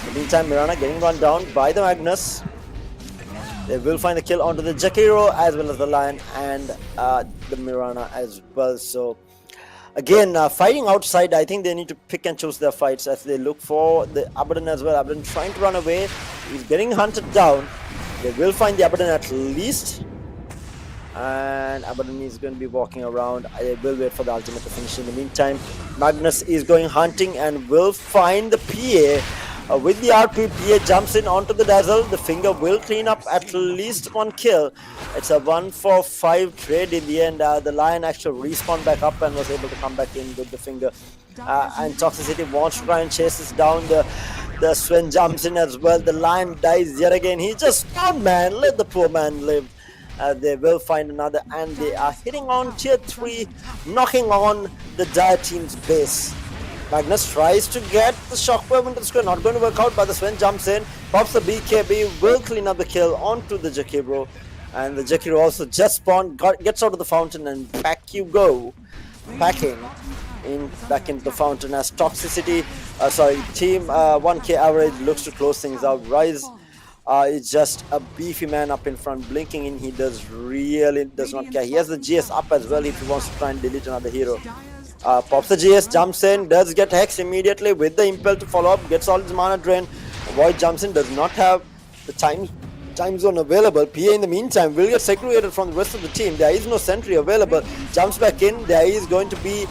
In the meantime, Mawlana getting run down by the Magnus. They will find the kill onto the Jakiro as well as the Lion and the Mowlana as well. So again, fighting outside, I think they need to pick and choose their fights as they look for the Abaddon as well. Abaddon trying to run away. He's getting hunted down. They will find the Abaddon at least. And Abaddon is going to be walking around. They will wait for the ultimate to finish. In the meantime, Magnus is going hunting and will find the PA. With the RP, PA jumps in onto the Dazzle. The Finger will clean up at least one kill. It's a 1-for-5 trade in the end. The Lion actually respawned back up and was able to come back in with the Finger. And Toxicity wants to try and chases down the Sven jumps in as well. The Lion dies yet again. He just spawned, man. Let the poor man live. They will find another, and they are hitting on tier 3, knocking on the Dire team's base. Magnus tries to get the shockwave into the screen, not going to work out, but the Sven jumps in, pops the BKB, will clean up the kill onto the Jakiro, and the Jakiro also just spawned, gets out of the fountain, and back you go, packing back into the fountain as Toxicity, team 1k average looks to close things out. RYZE is just a beefy man up in front, blinking in. He really does not care. He has the GS up as well if he wants to try and delete another hero. Pops the GS, jumps in, does get hexed immediately with the impel to follow up, gets all his mana drain. Void jumps in, does not have the time zone available. PA in the meantime will get segregated from the rest of the team. There is no sentry available. Jumps back in, there is going to be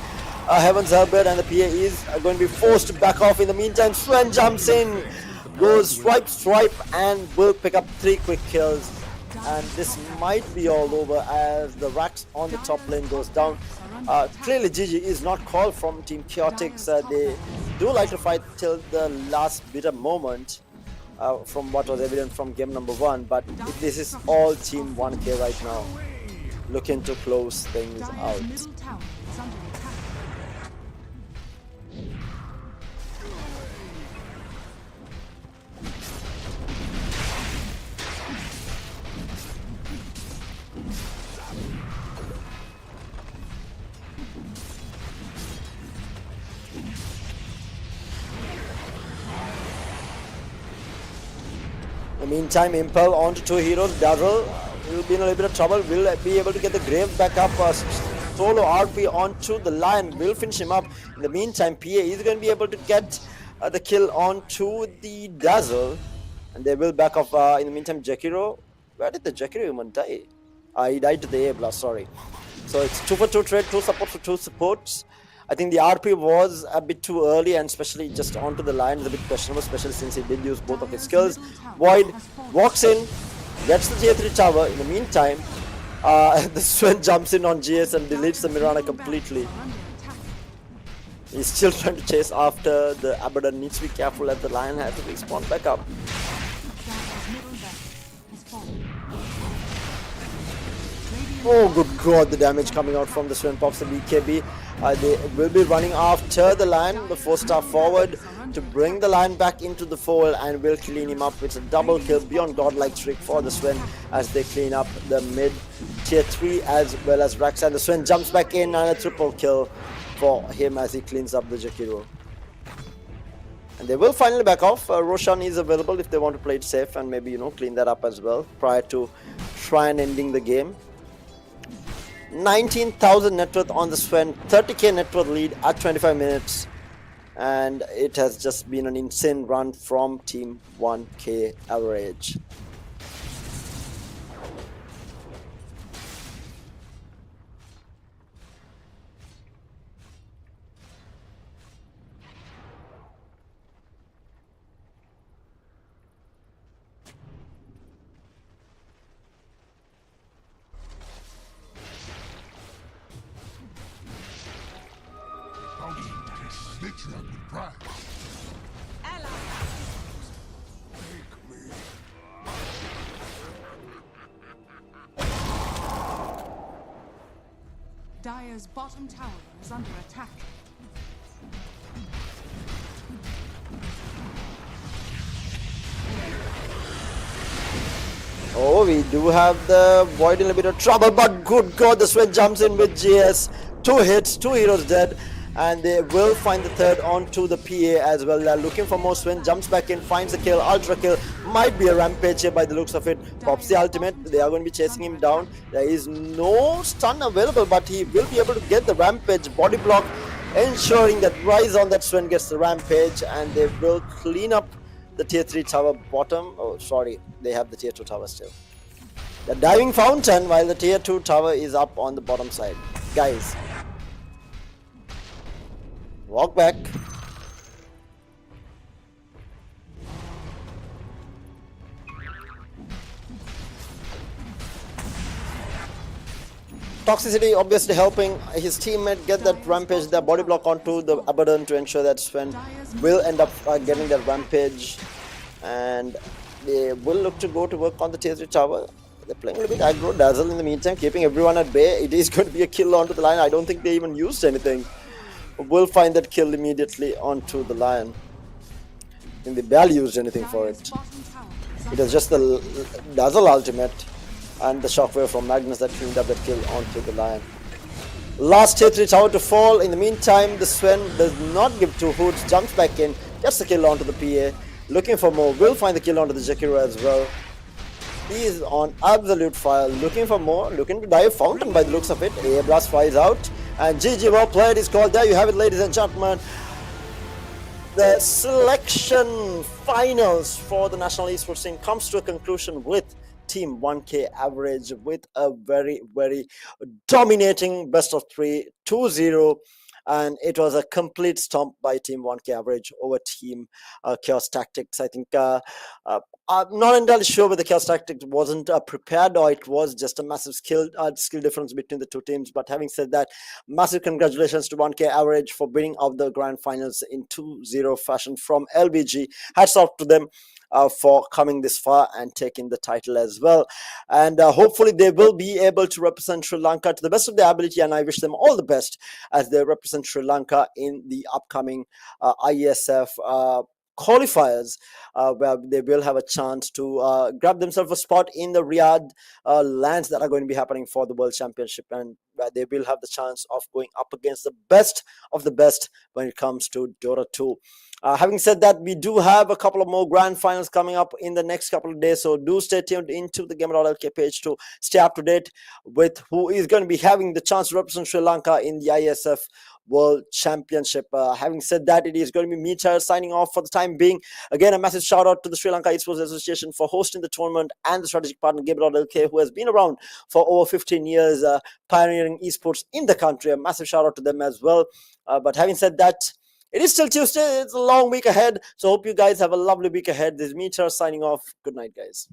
a Heaven's Hellbird, and the PA is going to be forced to back off. In the meantime, Sven jumps in, goes swipe, and will pick up 3 quick kills. And this might be all over as the Rax on the top lane goes down. Clearly GG is not called from Team CHAOTACTICS. They do like to fight till the last bitter moment, from what was evident from game number 1, but this is all Team 1k right now, looking to close things out. In the meantime, Impel onto 2 heroes. Dazzle will be in a little bit of trouble. Will be able to get the Grave back up. Solo RP onto the Lion will finish him up. In the meantime, PA is going to be able to get the kill onto the Dazzle. And they will back off. In the meantime, Jakiro. Where did the Jakiro even die? He died to the A blast, sorry. So it's 2 for 2 trade, 2 support for 2 supports. I think the RP was a bit too early, and especially just onto the line is a bit questionable, especially since he did use both of his skills. Void walks in, gets the J3 tower. In the meantime, the Sven jumps in on GS and deletes the Mowlana completely. He's still trying to chase after the Abaddon. Needs to be careful as the Lion has to respawn back up. Oh good god, the damage coming out from the Sven. Pops the BKB. They will be running after the Lion, the 4-star forward, to bring the Lion back into the fold and will clean him up. It's a double kill beyond godlike streak for the Sven as they clean up the mid tier 3 as well as Rax, and the Sven jumps back in and a triple kill for him as he cleans up the Jakiro. And they will finally back off. Roshan is available if they want to play it safe and maybe, clean that up as well prior to try and ending the game. 19,000 net worth on the Sven, 30k net worth lead at 25 minutes, and it has just been an insane run from Team 1k average. Dire's bottom tower is under attack. Oh, we do have the Void in a bit of trouble, but good god, the Sven jumps in with GS. 2 hits, 2 heroes dead. and they will find the third onto the PA as well. They're looking for more swing, jumps back in, finds the kill, ultra kill, might be a rampage here by the looks of it. Pops the ultimate, they are going to be chasing him down. There is no stun available, but he will be able to get the rampage body block, ensuring that RYZE on that Sven gets the rampage, and they will clean up the tier 3 tower bottom. Oh, sorry, they have the tier 2 tower still. The diving fountain while the tier 2 tower is up on the bottom side. Guys, walk back. TOXICITY obviously helping his teammate get that rampage, the body block onto the Abaddon to ensure that Sven will end up getting that rampage, and they will look to go to work on the tier 3 tower. They're playing a little bit aggro. Dazzle in the meantime, keeping everyone at bay. It is going to be a kill onto the Lion. I don't think they even used anything. We'll find that kill immediately onto the Lion. I think they barely used anything for it. It was just the Dazzle ultimate and the shockwave from Magnus that cleaned up that kill onto the Lion. Last tier 3 tower to fall. In the meantime, the Sven does not give two hoots, jumps back in, gets the kill onto the PA. Looking for more, will find the kill onto the Jakiro as well. He is on absolute fire, looking for more, looking to dive fountain by the looks of it. A blast flies out, and GG, well played is called. There you have it, ladies and gentlemen. The selection finals for the national esports team comes to a conclusion with Team 1K average, with a very, very dominating best of 3, 2-0. And it was a complete stomp by Team 1K average over Team CHAOTACTICS. I think I'm not entirely sure whether CHAOTACTICS wasn't prepared or it was just a massive skill difference between the two teams. But having said that, massive congratulations to 1K average for winning out the grand finals in 2-0 fashion from LBG. Hats off to them for coming this far and taking the title as well. And hopefully they will be able to represent Sri Lanka to the best of their ability, and I wish them all the best as they represent Sri Lanka in the upcoming ISF qualifiers, where they will have a chance to grab themselves a spot in the Riyadh lands that are going to be happening for the World Championship, and where they will have the chance of going up against the best of the best when it comes to Dota 2. Having said that, we do have a couple of more grand finals coming up in the next couple of days, so do stay tuned into the Gamer.LK page to stay up to date with who is going to be having the chance to represent Sri Lanka in the ISF World Championship. Having said that, it is going to be me, Char, signing off for the time being. Again, a massive shout out to the Sri Lanka Esports Association for hosting the tournament, and the strategic partner Gamer.LK, who has been around for over 15 years, pioneering esports in the country. A massive shout out to them as well. But having said that, it is still Tuesday. It's a long week ahead, so hope you guys have a lovely week ahead. This is me, Char, signing off. Good night, guys.